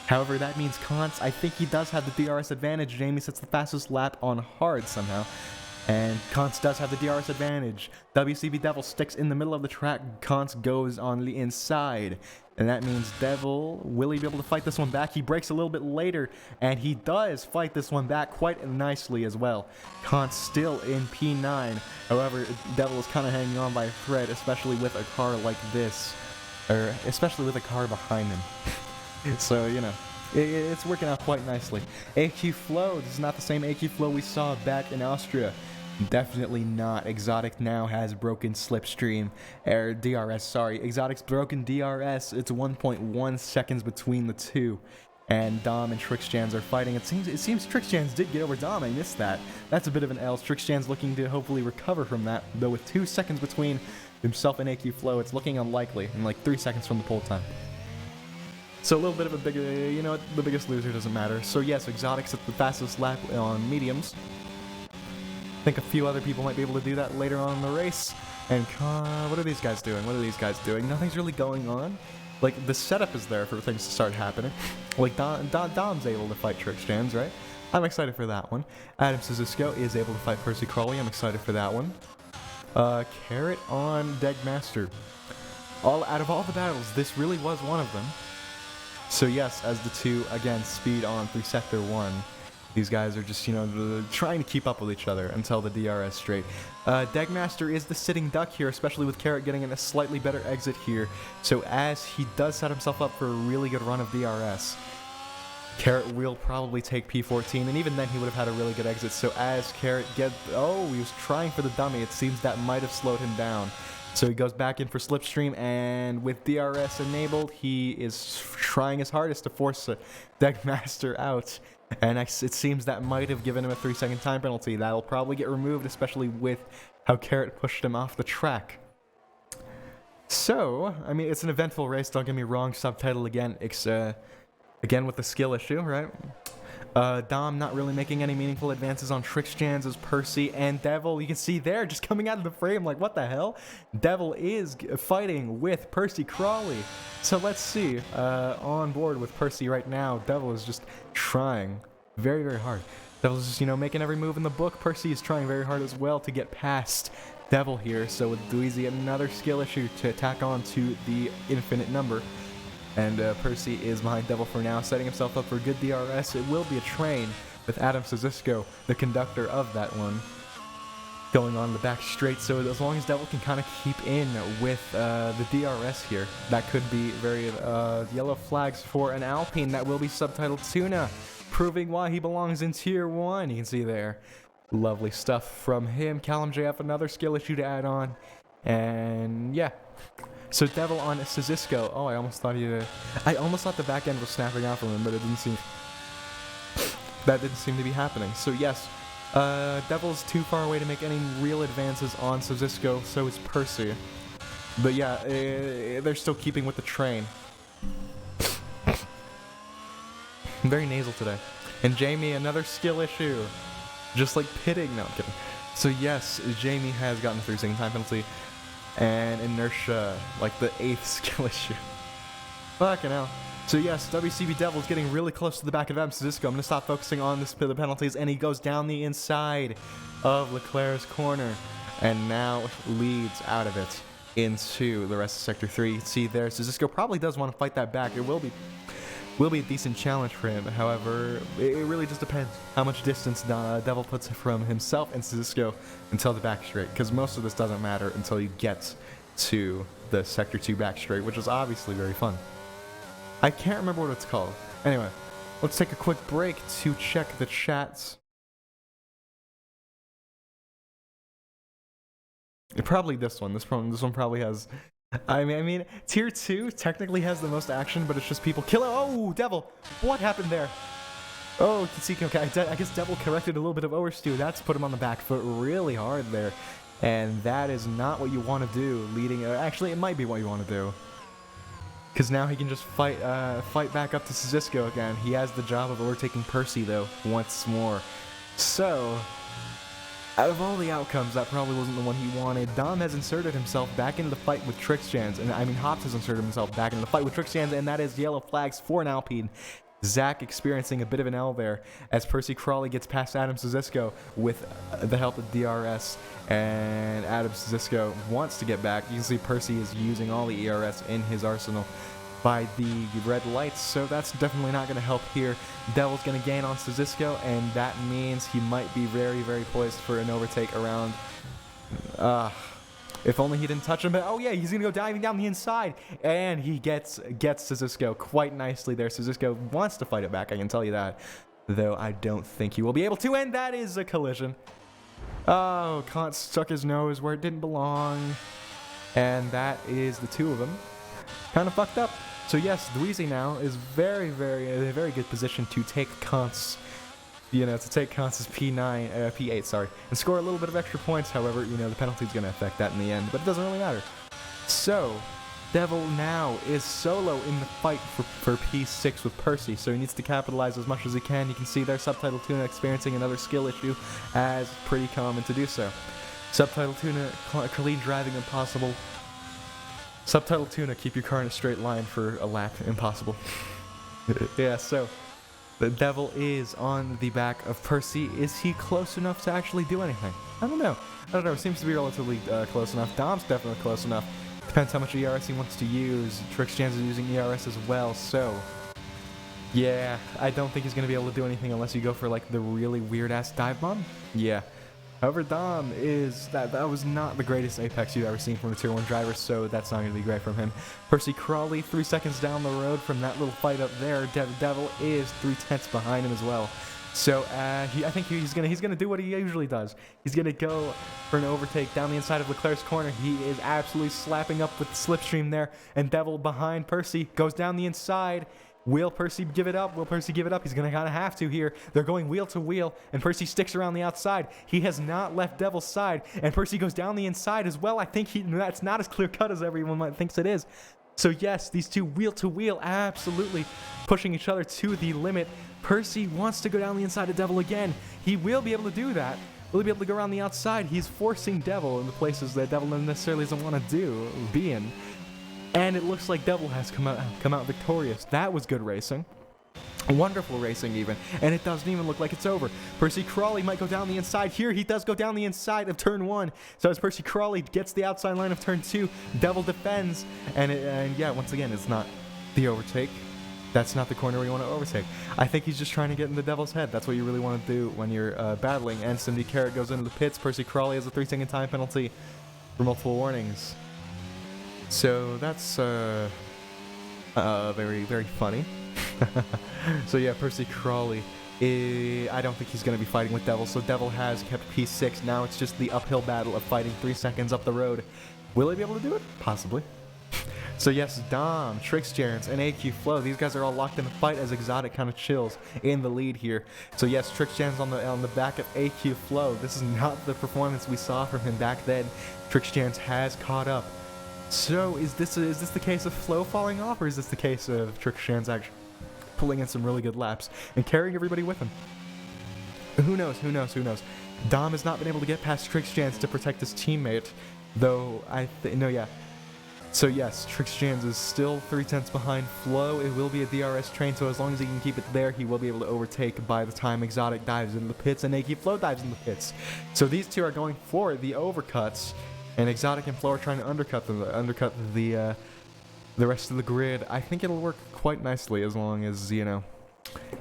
However, that means Kantz, I think he does have the DRS advantage. Jamie sets the fastest lap on hard somehow. And Kantz does have the DRS advantage. WCB Devil sticks in the middle of the track. Kantz goes on the inside. And that means Devil, will he be able to fight this one back? He breaks a little bit later, and he does fight this one back quite nicely as well. Kantz still in P9. However, Devil is kind of hanging on by a thread, especially with a car like this. Or especially with a car behind him. So, you know, it's working out quite nicely. AQ Flow, this is not the same AQ Flow we saw back in Austria. Definitely not. Exotic now has broken slipstream, or DRS, sorry. Exotic's broken DRS. It's 1.1 seconds between the two. And Dom and Trixjans are fighting. It seems Trixjans did get over Dom. I missed that. That's a bit of an L. Trixjans looking to hopefully recover from that, though with 2 seconds between himself and AQ Flow, it's looking unlikely, and like 3 seconds from the pole time. So a little bit of a bigger, you know what, the biggest loser doesn't matter. So yes, Exotic's at the fastest lap on mediums. I think a few other people might be able to do that later on in the race. And what are these guys doing? Nothing's really going on. Like, the setup is there for things to start happening. Like, Dom's able to fight Trixjans, right? I'm excited for that one. Adam Suzisco is able to fight Percy Crawley. I'm excited for that one. Carrot on Degmaster. Out of all the battles, this really was one of them. So yes, as the two, again, speed on through Sector 1, these guys are just, you know, trying to keep up with each other until the DRS straight. Degmaster is the sitting duck here, especially with Carrot getting in a slightly better exit here. So as he does set himself up for a really good run of DRS, Carrot will probably take P14, and even then he would have had a really good exit. So as Carrot he was trying for the dummy. It seems that might have slowed him down. So he goes back in for slipstream, and with DRS enabled, he is trying his hardest to force Degmaster out. And it seems that might have given him a 3-second time penalty. That'll probably get removed, especially with how Carrot pushed him off the track. So, I mean, it's an eventful race, don't get me wrong. Subtitle again, it's again with the skill issue, right? Dom not really making any meaningful advances on Trixjans as Percy and Devil. You can see there just coming out of the frame like, what the hell? Devil is fighting with Percy Crawley. So let's see, on board with Percy right now, Devil is just trying very, very hard. Devil's just, you know, making every move in the book. Percy is trying very hard as well to get past Devil here. So with Dweezy, another skill issue to tack on to the infinite number. And Percy is behind Devil for now, setting himself up for good DRS. It will be a train with Adam Suzisco, the conductor of that one, going on the back straight. So as long as Devil can kind of keep in with the DRS here, that could be very yellow flags for an Alpine. That will be subtitled Tuna, proving why he belongs in Tier 1. You can see there. Lovely stuff from him. Callum JF, another skill issue to add on. And yeah. So Devil on Suzisco. Oh, I almost thought the back end was snapping out from him, but it didn't seem. That didn't seem to be happening. So yes, Devil's too far away to make any real advances on Suzisco. So is Percy. But yeah, they're still keeping with the train. I'm very nasal today. And Jamie, another skill issue. Just like pitting. No, I'm kidding. So yes, Jamie has gotten the 3-second time penalty. And inertia, like the 8th skill issue. Fucking hell. So yes, WCB Devil's getting really close to the back of Adam Suzisco. I'm going to stop focusing on the penalties, and he goes down the inside of Leclerc's corner, and now leads out of it into the rest of Sector 3. You can see there, Suzisco probably does want to fight that back. It will be a decent challenge for him. However, it really just depends how much distance Devil puts from himself and Suzisco until the back straight, because most of this doesn't matter until you get to the Sector 2 back straight, which is obviously very fun. I can't remember what it's called. Anyway, let's take a quick break to check the chats. Probably this one. This one probably has I mean, tier 2 technically has the most action, but it's just people killing. Oh, Devil! What happened there? Oh, Kiseki, okay, I guess Devil corrected a little bit of oversteer. That's put him on the back foot really hard there. And that is not what you want to do, leading... actually, it might be what you want to do. Because now he can just fight back up to Cisco again. He has the job of overtaking Percy, though, once more. So... out of all the outcomes, that probably wasn't the one he wanted. Dom has inserted himself back into the fight with Trixjans, and I mean Hops has inserted himself back into the fight with Trixjans, and that is yellow flags for an Alpine. Zach experiencing a bit of an L there as Percy Crawley gets past Adam Cisco with the help of DRS, and Adam Cisco wants to get back. You can see Percy is using all the ERS in his arsenal by the red lights, so that's definitely not going to help here. Devil's going to gain on Cisco, and that means he might be very, very poised for an overtake around... if only he didn't touch him, but oh yeah, he's going to go diving down the inside, and he gets Cisco quite nicely there. Cisco wants to fight it back, I can tell you that, though I don't think he will be able to, and that is a collision. Oh, Kant stuck his nose where it didn't belong, and that is the two of them. Kind of fucked up. So yes, Dweezy now is in a very good position to take Kant's, P9, P8, sorry, and score a little bit of extra points. However, the penalty's going to affect that in the end, but it doesn't really matter. So, Devil now is solo in the fight for P6 with Percy, so he needs to capitalize as much as he can. You can see there, Subtitle Tuna experiencing another skill issue, as pretty common to do so. Subtitle Tuna, clean driving impossible. Subtitle Tuna, keep your car in a straight line for a lap, impossible. Yeah, so the Devil is on the back of Percy. Is he close enough to actually do anything? I don't know. It seems to be relatively close enough. Dom's definitely close enough. Depends how much ERS he wants to use. Trixjans is using ERS as well, so... yeah, I don't think he's going to be able to do anything unless you go for, like, the really weird-ass dive bomb. Yeah. However, Dom is... That was not the greatest Apex you've ever seen from a Tier 1 driver, so that's not going to be great from him. Percy Crawley, 3 seconds down the road from that little fight up there. Devil is 3/10 behind him as well. So, I think he's gonna do what he usually does. He's gonna go for an overtake down the inside of Leclerc's corner. He is absolutely slapping up with the slipstream there, and Devil behind Percy goes down the inside. Will Percy give it up? Will Percy give it up? He's going to kind of have to here. They're going wheel to wheel, and Percy sticks around the outside. He has not left Devil's side, and Percy goes down the inside as well. I think that's not as clear-cut as everyone thinks it is. So yes, these two wheel to wheel, absolutely pushing each other to the limit. Percy wants to go down the inside of Devil again. He will be able to do that. Will he be able to go around the outside? He's forcing Devil into places that Devil necessarily doesn't want to be in. And it looks like Devil has come out victorious. That was good racing. Wonderful racing even. And it doesn't even look like it's over. Percy Crawley might go down the inside here. He does go down the inside of turn 1. So as Percy Crawley gets the outside line of turn 2, Devil defends. And yeah, once again, it's not the overtake. That's not the corner where you want to overtake. I think he's just trying to get in the Devil's head. That's what you really want to do when you're battling. And Cindy Carrot goes into the pits. Percy Crawley has a 3-second time penalty for multiple warnings. So that's very, very funny. So yeah, Percy Crawley, I don't think he's going to be fighting with Devil. So Devil has kept P6. Now it's just the uphill battle of fighting 3 seconds up the road. Will he be able to do it? Possibly. So yes, Dom, Trixjans, and AQ Flow, these guys are all locked in a fight as Exotic kind of chills in the lead here. So yes, Trixjans on the back of AQ Flow. This is not the performance we saw from him back then. Trixjans has caught up. So is this the case of Flo falling off, or is this the case of Trixjans actually pulling in some really good laps and carrying everybody with him? Who knows? Dom has not been able to get past Trixjans to protect his teammate, though So yes, Trixjans is still 3/10 behind Flo. It will be a DRS train, so as long as he can keep it there, he will be able to overtake by the time Exotic dives into the pits and AQ Flow dives in the pits. So these two are going for the overcuts. And Exotic and Flo are trying to undercut the rest of the grid. I think it'll work quite nicely as long as,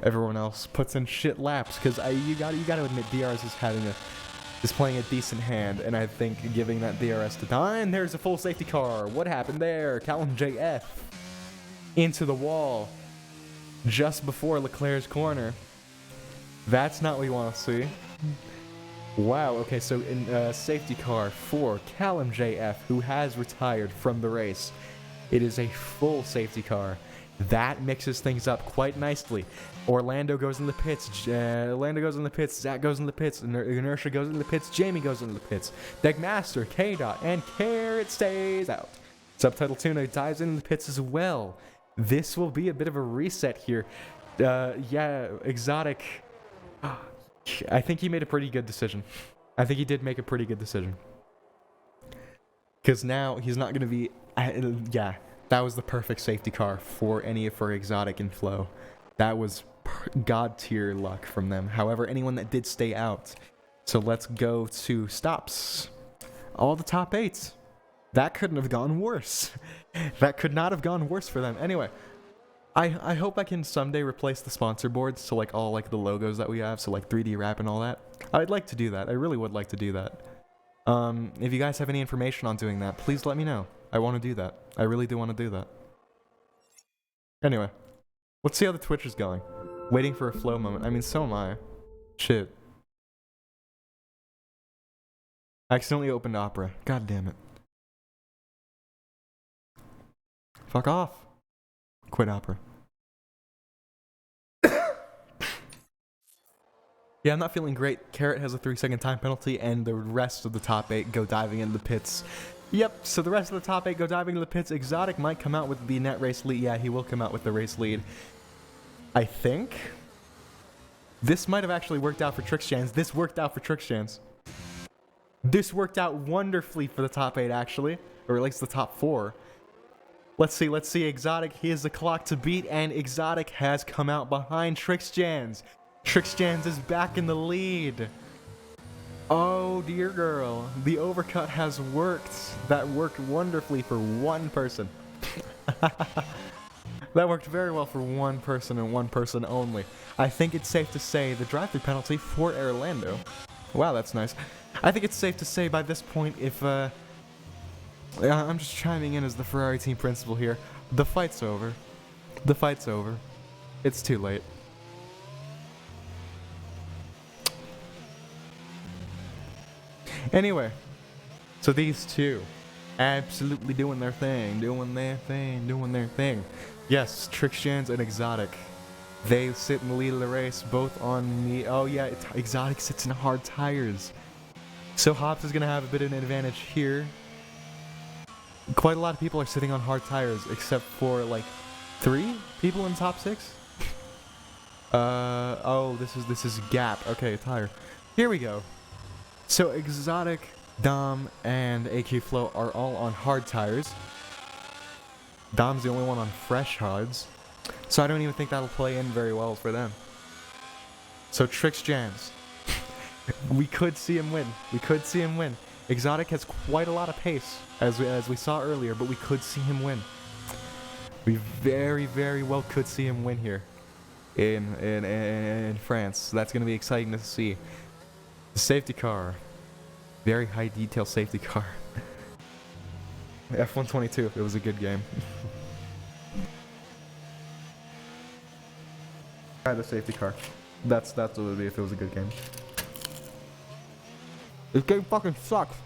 everyone else puts in shit laps. Because you gotta admit, DRS is playing a decent hand, and I think giving that DRS to Don. There's a full safety car. What happened there? Callum JF into the wall just before Leclerc's corner. That's not what you want to see. Wow, okay, so in safety car for Callum JF, who has retired from the race. It is a full safety car. That mixes things up quite nicely. Orlando goes in the pits. Zach goes in the pits. Inertia goes in the pits. Jamie goes into the pits. Degmaster, K-Dot, and Carrot stays out. Subtitle Tuna dives in the pits as well. This will be a bit of a reset here. Yeah, Exotic. I think he made a pretty good decision. I think he did make a pretty good decision. Because now he's not going to be... yeah, that was the perfect safety car for Exotic and Flow. That was god tier luck from them. However, anyone that did stay out. So let's go to stops. All the top 8s. That couldn't have gone worse. That could not have gone worse for them. Anyway, I hope I can someday replace the sponsor boards, so like all like the logos that we have, so like 3D wrap and all that. I'd like to do that. I really would like to do that. If you guys have any information on doing that, please let me know. I want to do that. I really do want to do that. Anyway, let's see how the Twitch is going. Waiting for a flow moment. I mean, so am I. Shit. I accidentally opened Opera. God damn it. Fuck off. Quit Opera. Yeah, I'm not feeling great. Carrot has a 3-second time penalty, and the rest of the top 8 go diving into the pits. Yep, so the rest of the top 8 go diving into the pits. Exotic might come out with the net race lead. Yeah, he will come out with the race lead. I think. This might have actually worked out for Trixchans. This worked out for Trixchans. This worked out wonderfully for the top 8, actually. Or at least the top 4. Let's see. Exotic, he is the clock to beat, and Exotic has come out behind Trixchans. Trixchans is back in the lead. Oh, dear girl. The overcut has worked. That worked wonderfully for one person. That worked very well for one person and one person only. I think it's safe to say the drive-thru penalty for Orlando. Wow, that's nice. I think it's safe to say by this point if, I'm just chiming in as the Ferrari team principal here. The fight's over. The fight's over. It's too late. Anyway, so these two, absolutely doing their thing. Yes, Trixchans and Exotic. They sit in the lead of the race, both on me. Oh yeah, Exotic sits in hard tires. So Hobbs is going to have a bit of an advantage here. Quite a lot of people are sitting on hard tires, except for like 3 people in top 6. Oh, this is Gap. Okay, tire. Here we go. So Exotic, Dom, and AQ Flow are all on hard tires. Dom's the only one on fresh hards. So I don't even think that'll play in very well for them. So Trixchans. We could see him win. Exotic has quite a lot of pace, as we saw earlier, but we could see him win. We very, very well could see him win here in France. That's going to be exciting to see. The safety car. Very high detail safety car. F122, it was a good game. Try the safety car. That's what it would be if it was a good game. This game fucking sucks.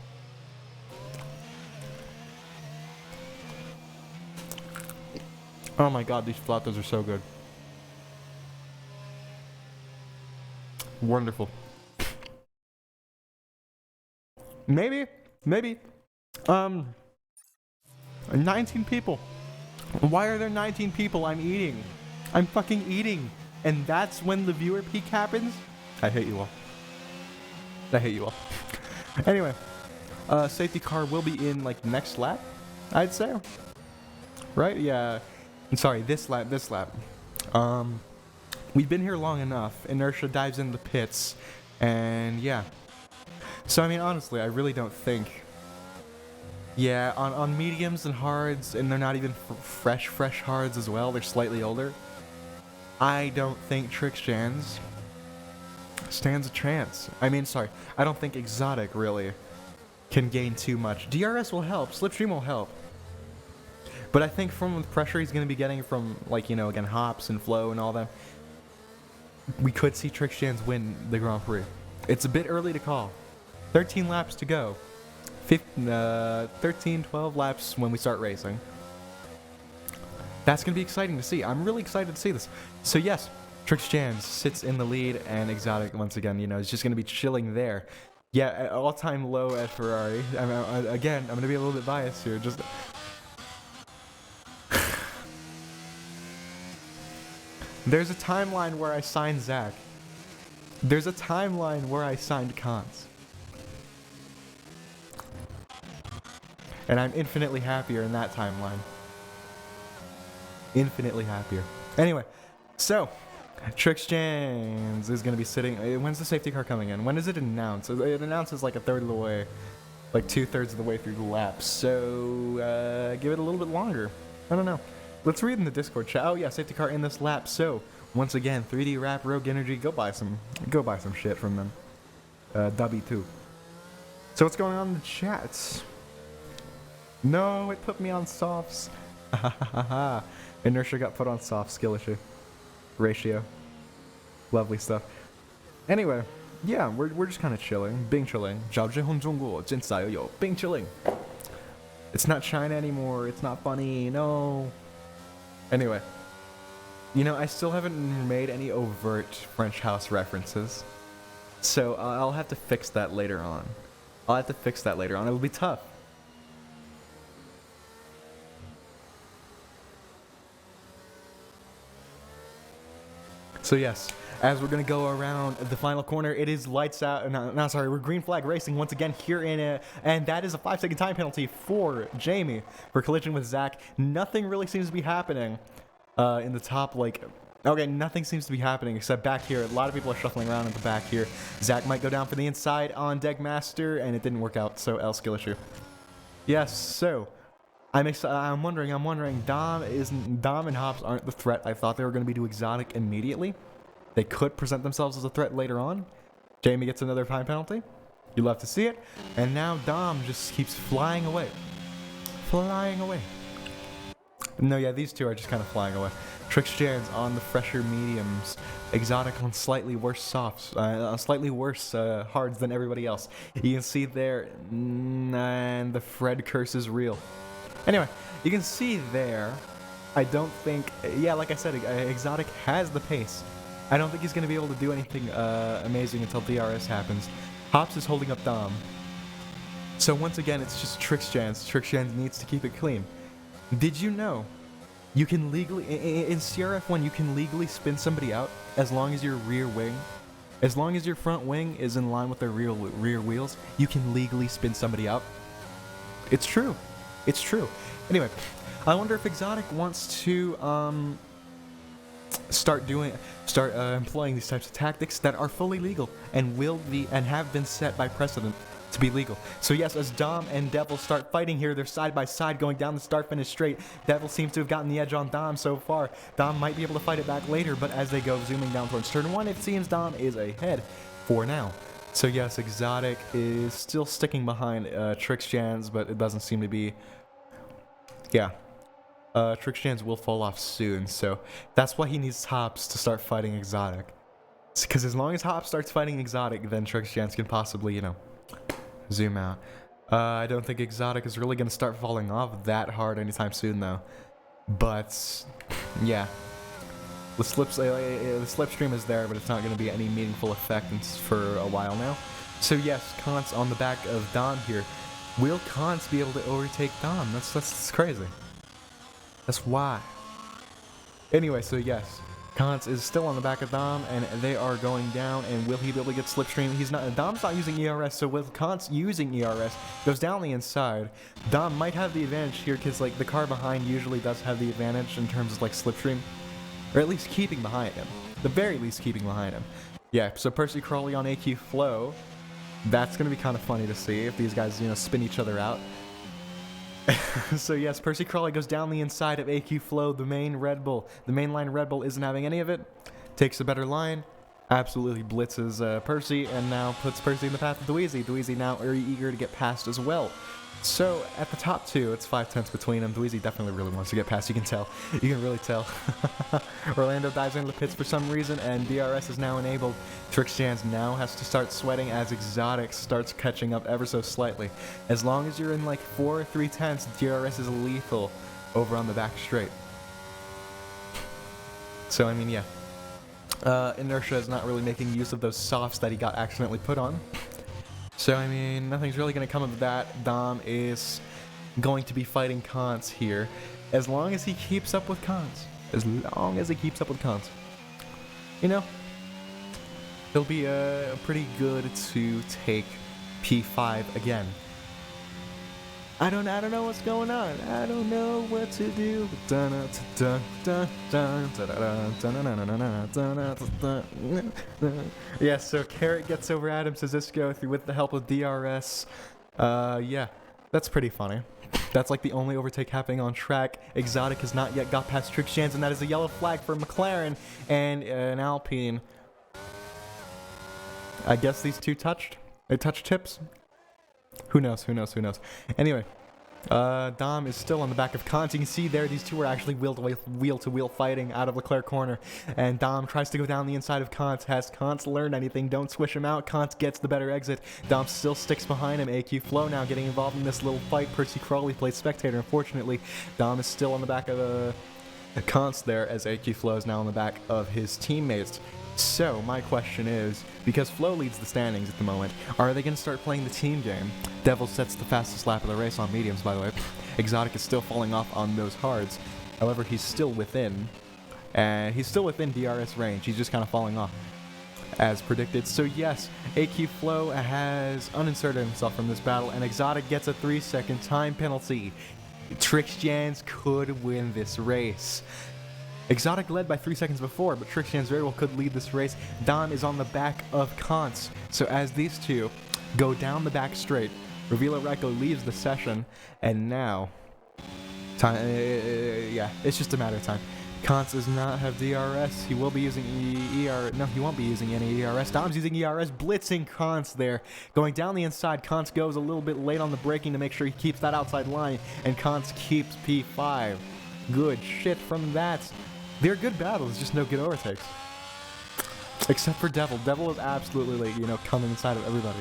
Oh my god, these flautas are so good. Wonderful. Maybe. 19 people. Why are there 19 people? I'm eating. I'm fucking eating. And that's when the viewer peak happens? I hate you all. Anyway, safety car will be in like next lap, I'd say. Right? Yeah. I'm sorry, this lap. We've been here long enough. Inertia dives in the pits, and yeah. So I mean, honestly, I really don't think. Yeah, on mediums and hards, and they're not even fresh hards as well. They're slightly older. I don't think Trixchans stands a chance. I mean, sorry, I don't think Exotic really can gain too much. DRS will help, Slipstream will help. But I think from the pressure he's going to be getting from, like, you know, again, Hops and Flow and all that, we could see Trixchans win the Grand Prix. It's a bit early to call. 13 laps to go. 13, 12 laps when we start racing. That's going to be exciting to see. I'm really excited to see this. So yes, Trix Jans sits in the lead, and Exotic, once again, you know, is just going to be chilling there. Yeah, all-time low at Ferrari. Again, I'm going to be a little bit biased here. Just there's a timeline where I signed Zach. There's a timeline where I signed Kantz. And I'm infinitely happier in that timeline. Infinitely happier. Anyway, so Trix Jans is going to be sitting. When's the safety car coming in? When is it announced? It announces like a third of the way, like 2/3 of the way through the lap. So give it a little bit longer. I don't know. Let's read in the Discord chat. Oh yeah, safety car in this lap. So once again, 3D Wrap, Rogue Energy. Go buy some shit from them. W2. So what's going on in the chats? No, it put me on softs. Inertia got put on soft. Skill issue. Ratio. Lovely stuff. Anyway, yeah, we're just kind of chilling. Bing chilling. Bing chilling. It's not China anymore. It's not funny. No. Anyway. You know, I still haven't made any overt French house references. So I'll have to fix that later on. It'll be tough. So yes, as we're gonna go around the final corner, it is lights out. No, sorry, we're green flag racing once again here in it, and that is a 5-second time penalty for Jamie for collision with Zach. Nothing really seems to be happening in the top. Okay, nothing seems to be happening except back here. A lot of people are shuffling around at the back here. Zach might go down for the inside on Degmaster, and it didn't work out. So L skill issue. Yes, so. I'm wondering, Dom and Hobbs aren't the threat I thought they were going to be to Exotic immediately. They could present themselves as a threat later on. Jamie gets another time penalty. You love to see it. And now Dom just keeps flying away. No, yeah, these two are just kind of flying away. Trix Jans on the fresher mediums. Exotic on slightly worse softs. Slightly worse hards than everybody else. You can see there, and the Fred curse is real. Anyway, you can see there, I don't think, yeah, like I said, Exotic has the pace. I don't think he's going to be able to do anything amazing until DRS happens. Hops is holding up Dom. So once again, it's just Trix Jans. Trix Jans needs to keep it clean. Did you know you can legally, in CRF1, you can legally spin somebody out as long as your rear wing, as long as your front wing is in line with their rear wheels, you can legally spin somebody out? It's true. It's true. Anyway, I wonder if Exotic wants to start employing these types of tactics that are fully legal and have been set by precedent to be legal. So yes, as Dom and Devil start fighting here, they're side by side going down the start-finish straight. Devil seems to have gotten the edge on Dom so far. Dom might be able to fight it back later, but as they go zooming down towards turn 1, it seems Dom is ahead for now. So yes, Exotic is still sticking behind Trix Jans, but it doesn't seem to be. Yeah. Trix Jans will fall off soon, so that's why he needs Hops to start fighting Exotic. Because as long as Hops starts fighting Exotic, then Trix Jans can possibly, you know, zoom out. I don't think Exotic is really going to start falling off that hard anytime soon, though. But, yeah. The slipstream is there, but it's not going to be any meaningful effect for a while now. So yes, Kantz on the back of Dom here. Will Kantz be able to overtake Dom? That's crazy. That's why. Anyway, so yes, Kantz is still on the back of Dom, and they are going down. And will he be able to get slipstream? He's not. Dom's not using ERS, so with Kantz using ERS, goes down the inside. Dom might have the advantage here because like the car behind usually does have the advantage in terms of like slipstream. Or at least keeping behind him. The very least keeping behind him. Yeah, so Percy Crawley on AQ Flow. That's going to be kind of funny to see if these guys, you know, spin each other out. So yes, Percy Crawley goes down the inside of AQ Flow, the main Red Bull. The mainline Red Bull isn't having any of it. Takes a better line. Absolutely blitzes Percy and now puts Percy in the path of Dweezy. Dweezy now very eager to get past as well. So at the top two, it's 5/10 between them. Dweezy definitely really wants to get past. You can tell. You can really tell. Orlando dives into the pits for some reason, and DRS is now enabled. Trixjans now has to start sweating as Exotic starts catching up ever so slightly. As long as you're in like 4 or 3/10, DRS is lethal over on the back straight. So I mean, yeah. Inertia is not really making use of those softs that he got accidentally put on. So, I mean, nothing's really going to come of that. Dom is going to be fighting Kantz here. As long as he keeps up with Kantz. As long as he keeps up with Kantz. You know, he'll be pretty good to take P5 again. I don't know what's going on. I don't know what to do. Yeah, so Carrot gets over Adam Sazisco with the help of DRS. Yeah, that's pretty funny. That's like the only overtake happening on track. Exotic has not yet got past Trixjans, and that is a yellow flag for McLaren and an Alpine. I guess these two touched. They touched tips. Who knows? Anyway, Dom is still on the back of Kantz. You can see there these two are actually wheel-to-wheel fighting out of Leclerc corner. And Dom tries to go down the inside of Kantz. Has Kantz learned anything? Don't swish him out. Kantz gets the better exit. Dom still sticks behind him. AQ Flow now getting involved in this little fight. Percy Crawley plays spectator. Unfortunately, Dom is still on the back of Kantz there, as AQ Flow is now on the back of his teammates. So, my question is, because Flo leads the standings at the moment, are they going to start playing the team game? Devil sets the fastest lap of the race on mediums, by the way. Exotic is still falling off on those hards. However, he's still within DRS range. He's just kind of falling off, as predicted. So yes, AQ Flow has uninserted himself from this battle, and Exotic gets a 3-second time penalty. Trixjans could win this race. Exotic led by 3 seconds before, but Trixjans very well could lead this race. Dom is on the back of Kantz. So as these two go down the back straight, Revila Reiko leaves the session, and now, yeah, it's just a matter of time. Kantz does not have DRS. He will be using ERS. No, he won't be using any ERS. Dom's using ERS, blitzing Kantz there. Going down the inside, Kantz goes a little bit late on the braking to make sure he keeps that outside line, and Kantz keeps P5. Good shit from that. They're good battles, just no good overtakes. Except for Devil. Devil is absolutely, like, you know, coming inside of everybody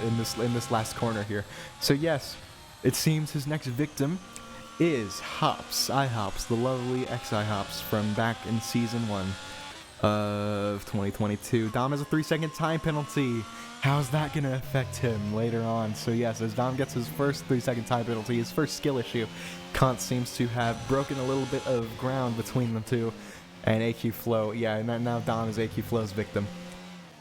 in this last corner here. So yes, it seems his next victim is Hops, iHops, the lovely X-iHops from back in Season 1 of 2022. Dom has a 3-second time penalty. How's that going to affect him later on? So yes, as Dom gets his first 3-second time penalty, his first skill issue, Kantz seems to have broken a little bit of ground between the two. And AQ Flow, yeah, and now Dom is AQ Flow's victim.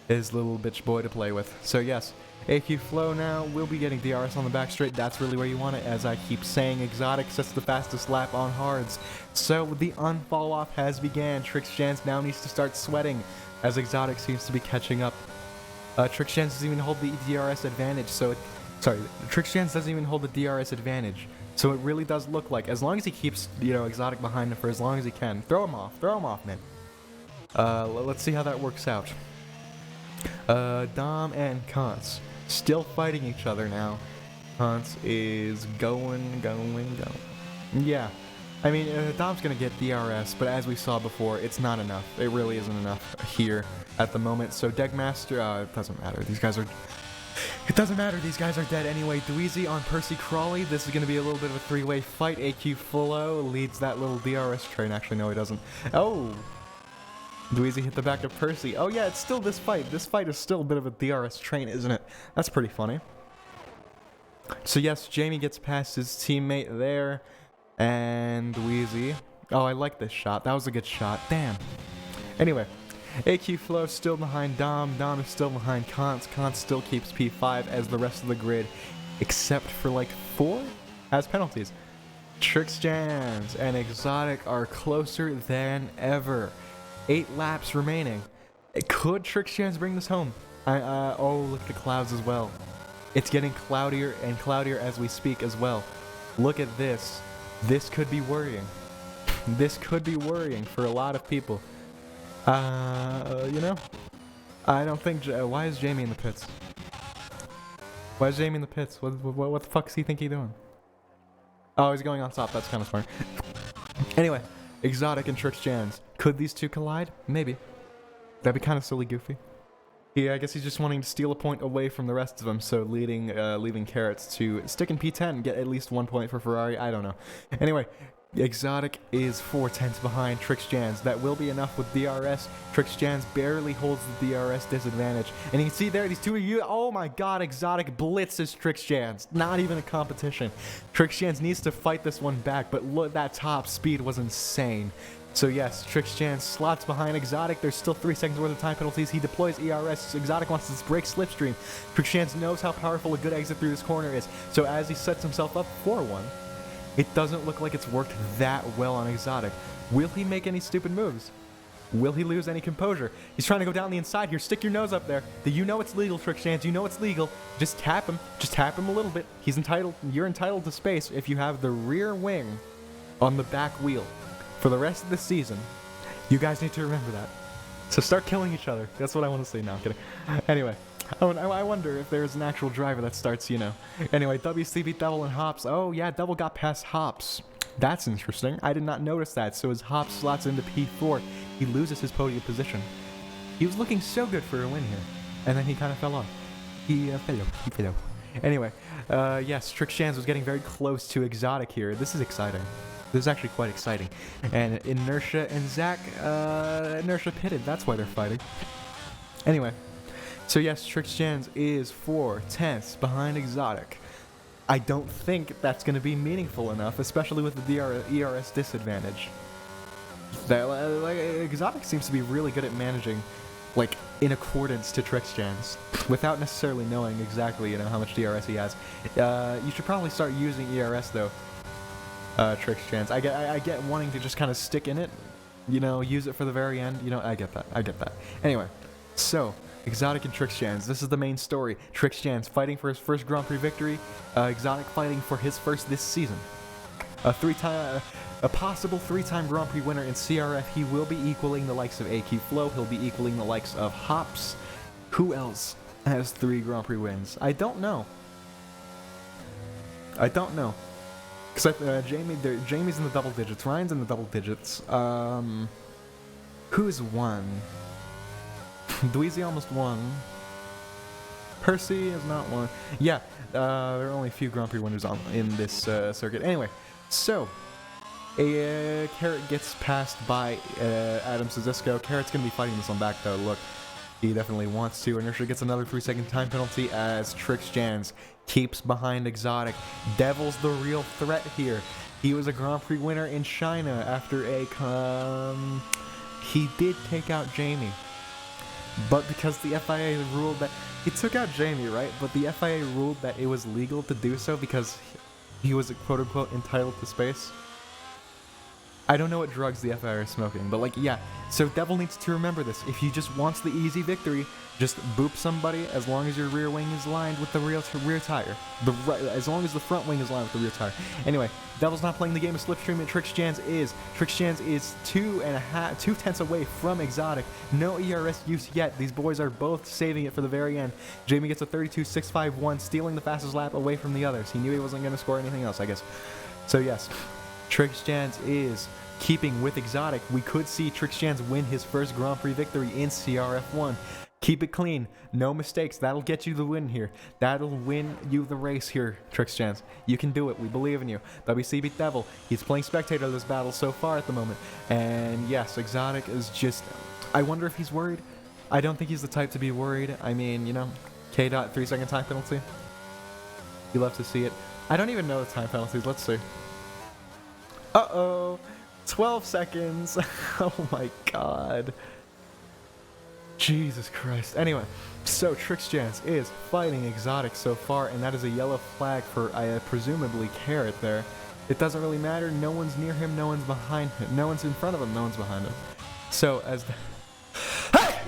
His little bitch boy to play with. So yes, AQ Flow now will be getting DRS on the back straight. That's really where you want it. As I keep saying, Exotic sets the fastest lap on hards. So the unfall off has began. Trixjans now needs to start sweating, as Exotic seems to be catching up. Trixjans doesn't even hold the DRS advantage, so Trixjans doesn't even hold the DRS advantage. So it really does look like, as long as he keeps, you know, Exotic behind him for as long as he can, throw him off, man. Let's see how that works out. Dom and Kantz still fighting each other now. Kantz is going. Yeah. I mean, Dom's gonna get DRS, but as we saw before, it's not enough. It really isn't enough here at the moment. So Deckmaster, it doesn't matter. It doesn't matter. These guys are dead anyway. Dweezy on Percy Crawley. This is gonna be a little bit of a 3-way fight. AQ Flow leads that little DRS train. Actually, no, he doesn't. Oh. Dweezy hit the back of Percy. Oh yeah, it's still this fight. This fight is still a bit of a DRS train, isn't it? That's pretty funny. So yes, Jamie gets past his teammate there. And Dweezy. Oh, I like this shot. That was a good shot. Damn. Anyway, AQ Flow still behind Dom. Dom is still behind Kantz. Kantz still keeps P5 as the rest of the grid, except for like 4, has penalties. Trixjans and Exotic are closer than ever. 8 laps remaining. Could Trixjans bring this home? Oh, look at the clouds as well. It's getting cloudier and cloudier as we speak as well. Look at this. This could be worrying. This could be worrying for a lot of people. You know? I don't think... why is Jamie in the pits? Why is Jamie in the pits? What the fuck does he think he's doing? Oh, he's going on top. That's kind of smart. Anyway, Exotic and Trix Jans. Could these two collide? Maybe. That'd be kind of silly goofy. Yeah, I guess he's just wanting to steal a point away from the rest of them, so leaving Carrots to stick in P10 and get at least 1 point for Ferrari. I don't know. Anyway, Exotic is 4/10 behind Trix Jans. That will be enough with DRS. Trix Jans barely holds the DRS disadvantage. And you can see there, these two of you, oh my god, Exotic blitzes Trix Jans. Not even a competition. Trix Jans needs to fight this one back, but look, that top speed was insane. So yes, Trix Jans slots behind Exotic. There's still 3 seconds worth of time penalties. He deploys ERS. Exotic wants to break slipstream. Trix Jans knows how powerful a good exit through this corner is. So as he sets himself up for one, it doesn't look like it's worked that well on Exotic. Will he make any stupid moves? Will he lose any composure? He's trying to go down the inside here. Stick your nose up there. You know it's legal, Trix Jans. You know it's legal. Just tap him. Just tap him a little bit. He's entitled. You're entitled to space if you have the rear wing on the back wheel. For the rest of the season, you guys need to remember that. So start killing each other. That's what I want to say. No, I'm kidding. Anyway, I wonder if there's an actual driver that starts, you know. Anyway, WCB Devil and Hops. Oh, yeah, Devil got past Hops. That's interesting. I did not notice that. So as Hops slots into P4, he loses his podium position. He was looking so good for a win here. And then he kind of fell off. He fell off. Anyway, yes, Trix Jans was getting very close to Exotic here. This is exciting. This is actually quite exciting. And Inertia and Zach, Inertia pitted. That's why they're fighting. Anyway, so yes, Trix Jans is 4/10 behind Exotic. I don't think that's going to be meaningful enough, especially with the ERS disadvantage. Exotic seems to be really good at managing, like, in accordance to Trix Jans, without necessarily knowing exactly, you know, how much DRS he has. You should probably start using ERS though. Trix Jans. I get wanting to just kind of stick in it, you know, use it for the very end. You know, I get that. Anyway, so Exotic and Trix Jans. This is the main story. Trix Jans fighting for his first Grand Prix victory. Exotic fighting for his first this season. A possible 3-time Grand Prix winner in CRF. He will be equaling the likes of AQ Flow. He'll be equaling the likes of Hops. Who else has 3 Grand Prix wins? I don't know. Because Jamie's in the double digits. Ryan's in the double digits. Who's won? Dweezy almost won. Percy has not won. Yeah, there are only a few Grand Prix winners in this circuit. Anyway, so Carrot gets passed by Adam Suzisco. Carrot's going to be fighting this one back, though. Look, he definitely wants to. Inertia gets another 3-second time penalty as Trix Jans keeps behind Exotic. Devil's the real threat here. He was a Grand Prix winner in China after he did take out Jamie. But because the FIA ruled that... He took out Jamie, right? But the FIA ruled that it was legal to do so because he was, quote-unquote, entitled to space. I don't know what drugs the FIA are smoking, but like, yeah. So Devil needs to remember this. If he just wants the easy victory, just boop somebody as long as your rear wing is lined with the rear tire. As long as the front wing is lined with the rear tire. Anyway, Devil's not playing the game of Slipstream, and Trix Jans is. Trix Jans is 2/10 away from Exotic. No ERS use yet. These boys are both saving it for the very end. Jamie gets a 32.651, stealing the fastest lap away from the others. He knew he wasn't going to score anything else, I guess. So yes, Trix Jans is keeping with Exotic. We could see Trix Jans win his first Grand Prix victory in CRF1. Keep it clean. No mistakes. That'll get you the win here. That'll win you the race here, Trix Jans. You can do it. We believe in you. WCB Devil. He's playing spectator this battle so far at the moment. And yes, Exotic is just... I wonder if he's worried. I don't think he's the type to be worried. I mean, you know, K-Dot 3-second time penalty. You love to see it. I don't even know the time penalties. Let's see. Uh-oh. 12 seconds. Oh my god. Jesus Christ. Anyway, so Trix Jans is fighting Exotic so far, and that is a yellow flag for presumably Carrot there. It doesn't really matter. No one's near him. No one's behind him. No one's in front of him. No one's behind him. So as the... Hey!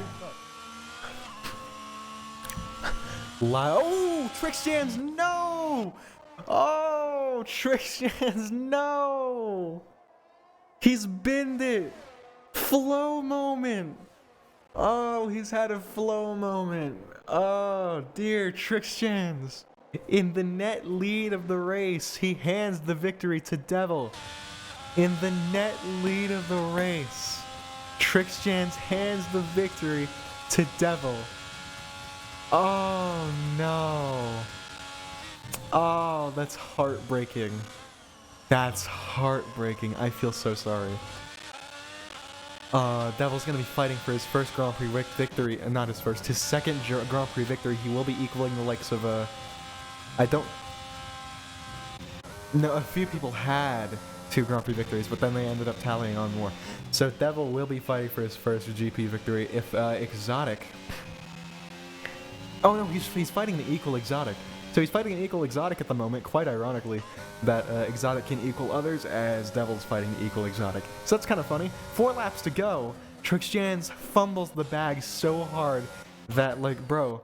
Oh, Trix Jans, no! Oh, Trix Jans, no! He's binned it! Flow moment! Oh, he's had a flow moment. Oh, dear Trix Jans. In the net lead of the race, he hands the victory to Devil. In the net lead of the race, Trixjans hands the victory to Devil. Oh no. Oh, that's heartbreaking. That's heartbreaking. I feel so sorry. Devil's gonna be fighting for his first Grand Prix victory, not his first, his second Grand Prix victory. He will be equaling the likes of, no, a few people had 2 Grand Prix victories, but then they ended up tallying on more. So Devil will be fighting for his first GP victory if, Exotic... Oh no, he's fighting the equal Exotic. So he's fighting an equal Exotic at the moment, quite ironically, that Exotic can equal others as Devil's fighting the equal Exotic. So that's kind of funny. 4 laps to go. Trixjans fumbles the bag so hard that, like, bro,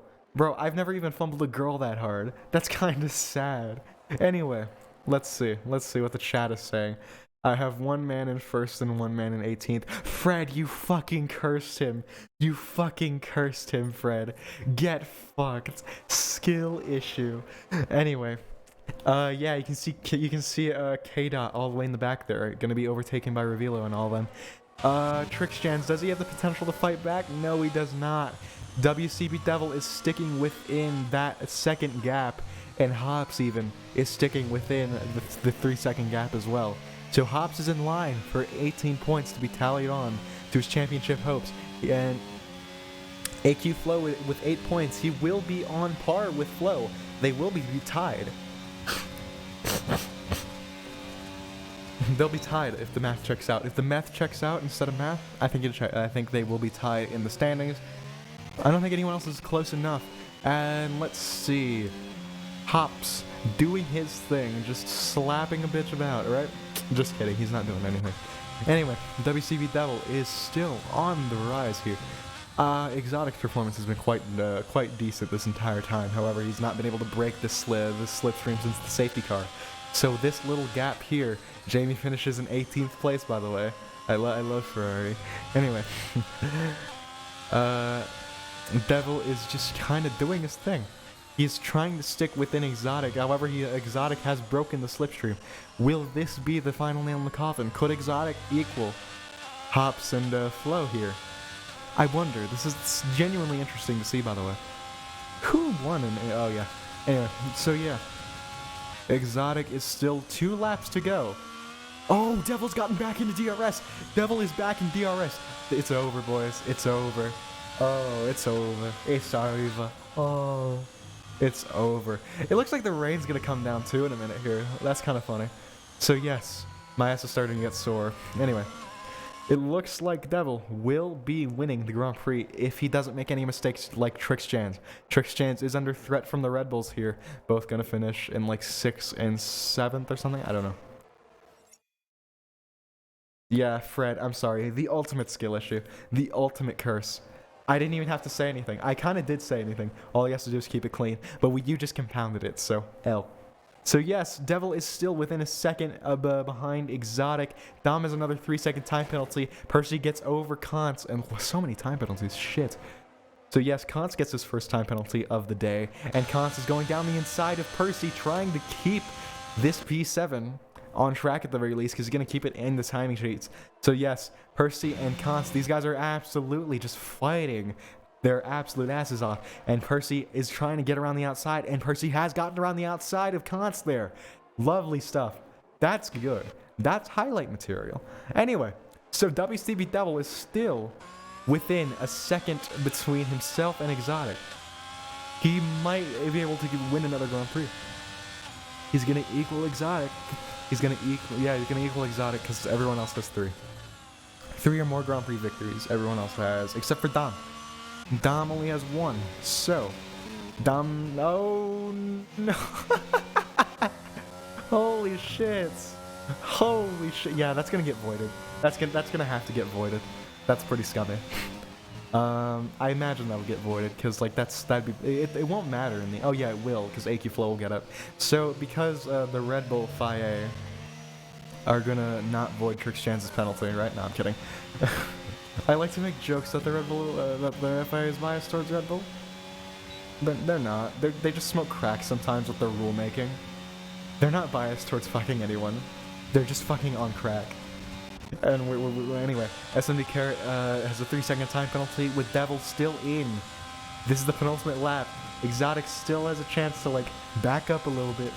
I've never even fumbled a girl that hard. That's kind of sad. Anyway, let's see what the chat is saying. I have 1 man in first and 1 man in 18th. Fred, you fucking cursed him. You fucking cursed him, Fred. Get fucked. Skill issue. Anyway, yeah, you can see K-Dot all the way in the back there, gonna be overtaken by Revilo and all of them. Trixjans, does he have the potential to fight back? No, he does not. WCB Devil is sticking within that second gap, and Hops even is sticking within the 3-second gap as well. So Hops is in line for 18 points to be tallied on to his championship hopes. And AQ Flow with 8 points, he will be on par with Flow. They will be tied. They'll be tied if the math checks out. If the math checks out instead of math, I think they will be tied in the standings. I don't think anyone else is close enough. And let's see. Hops doing his thing, just slapping a bitch about, right? Just kidding, he's not doing anything. Anyway, WCB Devil is still on the rise here. Exotic's performance has been quite decent this entire time. However, he's not been able to break the slipstream since the safety car. So this little gap here, Jamie finishes in 18th place, by the way. I love Ferrari. Anyway, Devil is just kind of doing his thing. He's trying to stick within Exotic, however Exotic has broken the slipstream. Will this be the final nail in the coffin? Could Exotic equal Hops and Flow here? I wonder. This is genuinely interesting to see, by the way. Who won? Oh yeah. Anyway, so yeah. Exotic is still 2 laps to go. Oh, Devil's gotten back into DRS. Devil is back in DRS. It's over, boys. It's over. Oh, it's over. It's over. Oh. It's over. It looks like the rain's gonna come down too in a minute here. That's kind of funny. So yes, my ass is starting to get sore. Anyway, it looks like Devil will be winning the Grand Prix if he doesn't make any mistakes like Trixjans. Trixjans is under threat from the Red Bulls here. Both gonna finish in like 6th and 7th or something. I don't know. Yeah, Fred, I'm sorry. The ultimate skill issue. The ultimate curse. I didn't even have to say anything. I kind of did say anything. All he has to do is keep it clean. But you just compounded it, so L. So yes, Devil is still within a second behind Exotic. Dom has another 3-second time penalty. Percy gets over Kantz, and so many time penalties, shit. So yes, Kantz gets his first time penalty of the day, and Kantz is going down the inside of Percy, trying to keep this P7 on track at the very least, because he's going to keep it in the timing sheets. So yes, Percy and Kantz, these guys are absolutely just fighting their absolute asses off. And Percy is trying to get around the outside, and Percy has gotten around the outside of Kantz there. Lovely stuff. That's good. That's highlight material. Anyway, so WCB Devil is still within a second between himself and Exotic. He might be able to win another Grand Prix. He's going to equal Exotic. He's gonna equal Exotic because everyone else has 3. 3 or more Grand Prix victories. Everyone else has, except for Dom. Dom only has 1. So, Dom, oh no! Holy shit! Holy shit! Yeah, that's gonna get voided. That's gonna have to get voided. That's pretty scummy. I imagine that'll get voided because like it won't matter in the. Oh yeah, it will because AQ Flow will get up. So because the Red Bull FIA are gonna not void Trixjans' penalty, right? No, I'm kidding. I like to make jokes that the Red Bull that the FIA is biased towards Red Bull. They're not. They just smoke crack sometimes with their rulemaking. They're not biased towards fucking anyone. They're just fucking on crack. And anyway, SMD Carrot has a 3-second time penalty with Devil still in. This is the penultimate lap. Exotic still has a chance to like back up a little bit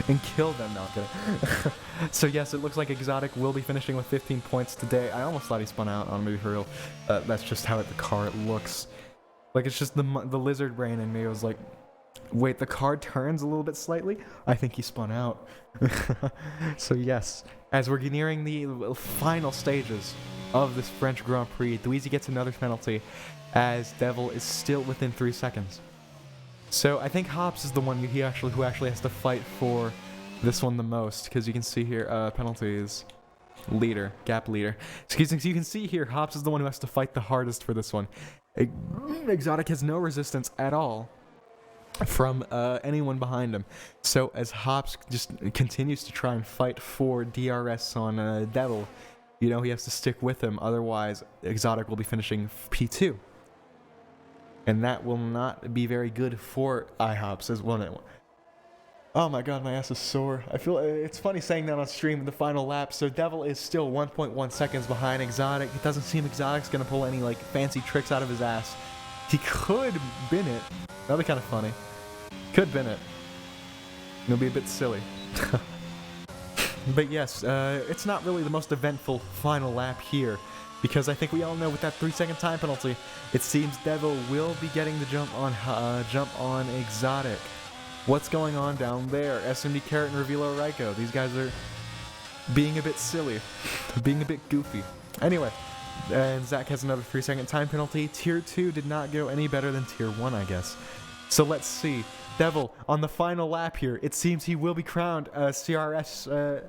and kill them. No, I'm kidding. So yes, it looks like Exotic will be finishing with 15 points today. I almost thought he spun out on maybe for real. That's just how the car looks. Like it's just the lizard brain in me was like, wait, the car turns a little bit slightly? I think he spun out. So yes, as we're nearing the final stages of this French Grand Prix, Dweezy gets another penalty as Devil is still within 3 seconds. So I think Hops is the one who actually has to fight for this one the most, because you can see here penalties, leader, gap leader. So you can see here Hops is the one who has to fight the hardest for this one. Exotic has no resistance at all from anyone behind him. So as Hops just continues to try and fight for DRS on Devil, you know he has to stick with him, otherwise Exotic will be finishing P2. And that will not be very good for IHOPS as well. Oh my god, my ass is sore. I feel it's funny saying that on stream in the final lap. So Devil is still 1.1 seconds behind Exotic. It doesn't seem Exotic's gonna pull any like fancy tricks out of his ass. He could bin it. That'd be kind of funny. Could bin it. It'll be a bit silly. But yes, it's not really the most eventful final lap here, because I think we all know with that 3-second time penalty, it seems Devil will be getting the jump on Exotic. What's going on down there? SMD Carrot and Revilo Raiko. These guys are being a bit silly, being a bit goofy. Anyway, and Zach has another 3-second time penalty. Tier 2 did not go any better than Tier 1, I guess. So let's see. Devil, on the final lap here, it seems he will be crowned CRS.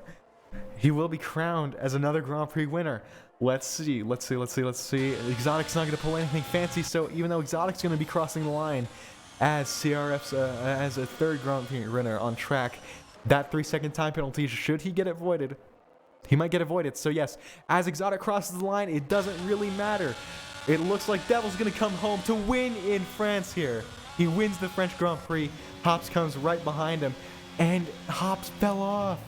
He will be crowned as another Grand Prix winner. Let's see. Exotic's not going to pull anything fancy, so even though Exotic's going to be crossing the line as CRF's as a third Grand Prix winner on track, that 3-second time penalty, should he get it voided, he might get avoided. So yes, as Exotic crosses the line, it doesn't really matter. It looks like Devil's going to come home to win in France here. He wins the French Grand Prix. Hops comes right behind him, and Hops fell off.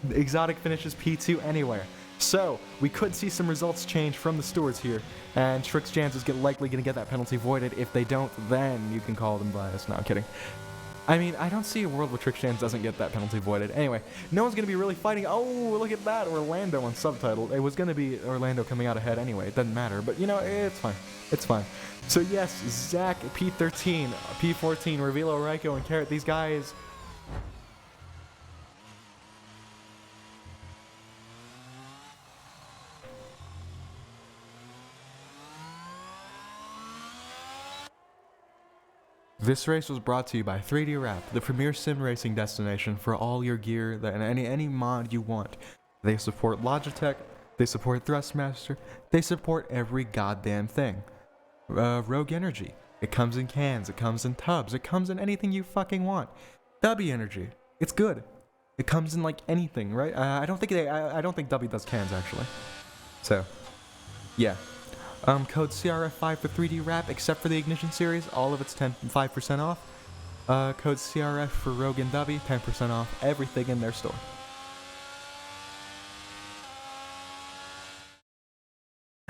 Exotic finishes P2 anyway. So we could see some results change from the stewards here, and Trix Jans is likely going to get that penalty voided. If they don't, then you can call them biased. No, I'm kidding. I mean, I don't see a world where Trix Jans doesn't get that penalty voided. Anyway, no one's going to be really fighting. Oh, look at that, Orlando on subtitle. It was going to be Orlando coming out ahead anyway. It doesn't matter, but you know, it's fine. It's fine. So yes, Zach, P13, P14, Revilo, Raiko, and Carrot, these guys... This race was brought to you by 3D Wrap, the premier sim racing destination for all your gear and any mod you want. They support Logitech, they support Thrustmaster, they support every goddamn thing. Rogue Energy, it comes in cans, it comes in tubs, it comes in anything you fucking want. W Energy, it's good. It comes in like anything, right? I don't think W does cans actually. So, yeah. Code CRF5 for 3D Wrap, except for the Ignition series, all of it's 5% off. Code CRF for Rogue and W, 10% off everything in their store.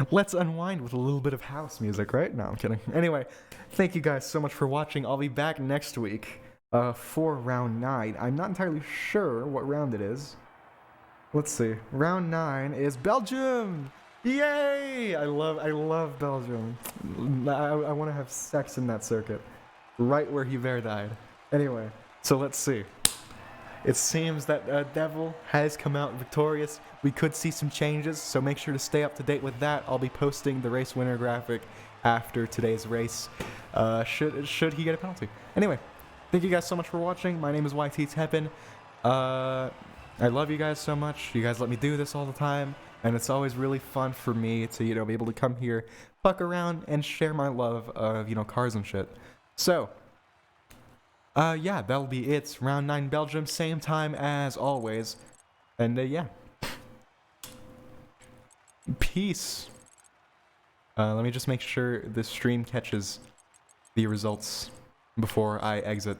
Let's unwind with a little bit of house music, right? No, I'm kidding. Anyway, thank you guys so much for watching. I'll be back next week for round 9. I'm not entirely sure what round it is. Let's see. Round 9 is Belgium! Yay! I love Belgium. I want to have sex in that circuit. Right where Hubert died. Anyway, so let's see. It seems that Devil has come out victorious. We could see some changes, so make sure to stay up to date with that. I'll be posting the race winner graphic after today's race. Should he get a penalty? Anyway, thank you guys so much for watching. My name is YT Teppin. I love you guys so much. You guys let me do this all the time. And it's always really fun for me to, you know, be able to come here, fuck around, and share my love of, you know, cars and shit. So, yeah, that'll be it. Round 9 Belgium, same time as always. And, yeah. Peace. Let me just make sure the stream catches the results. before I exit.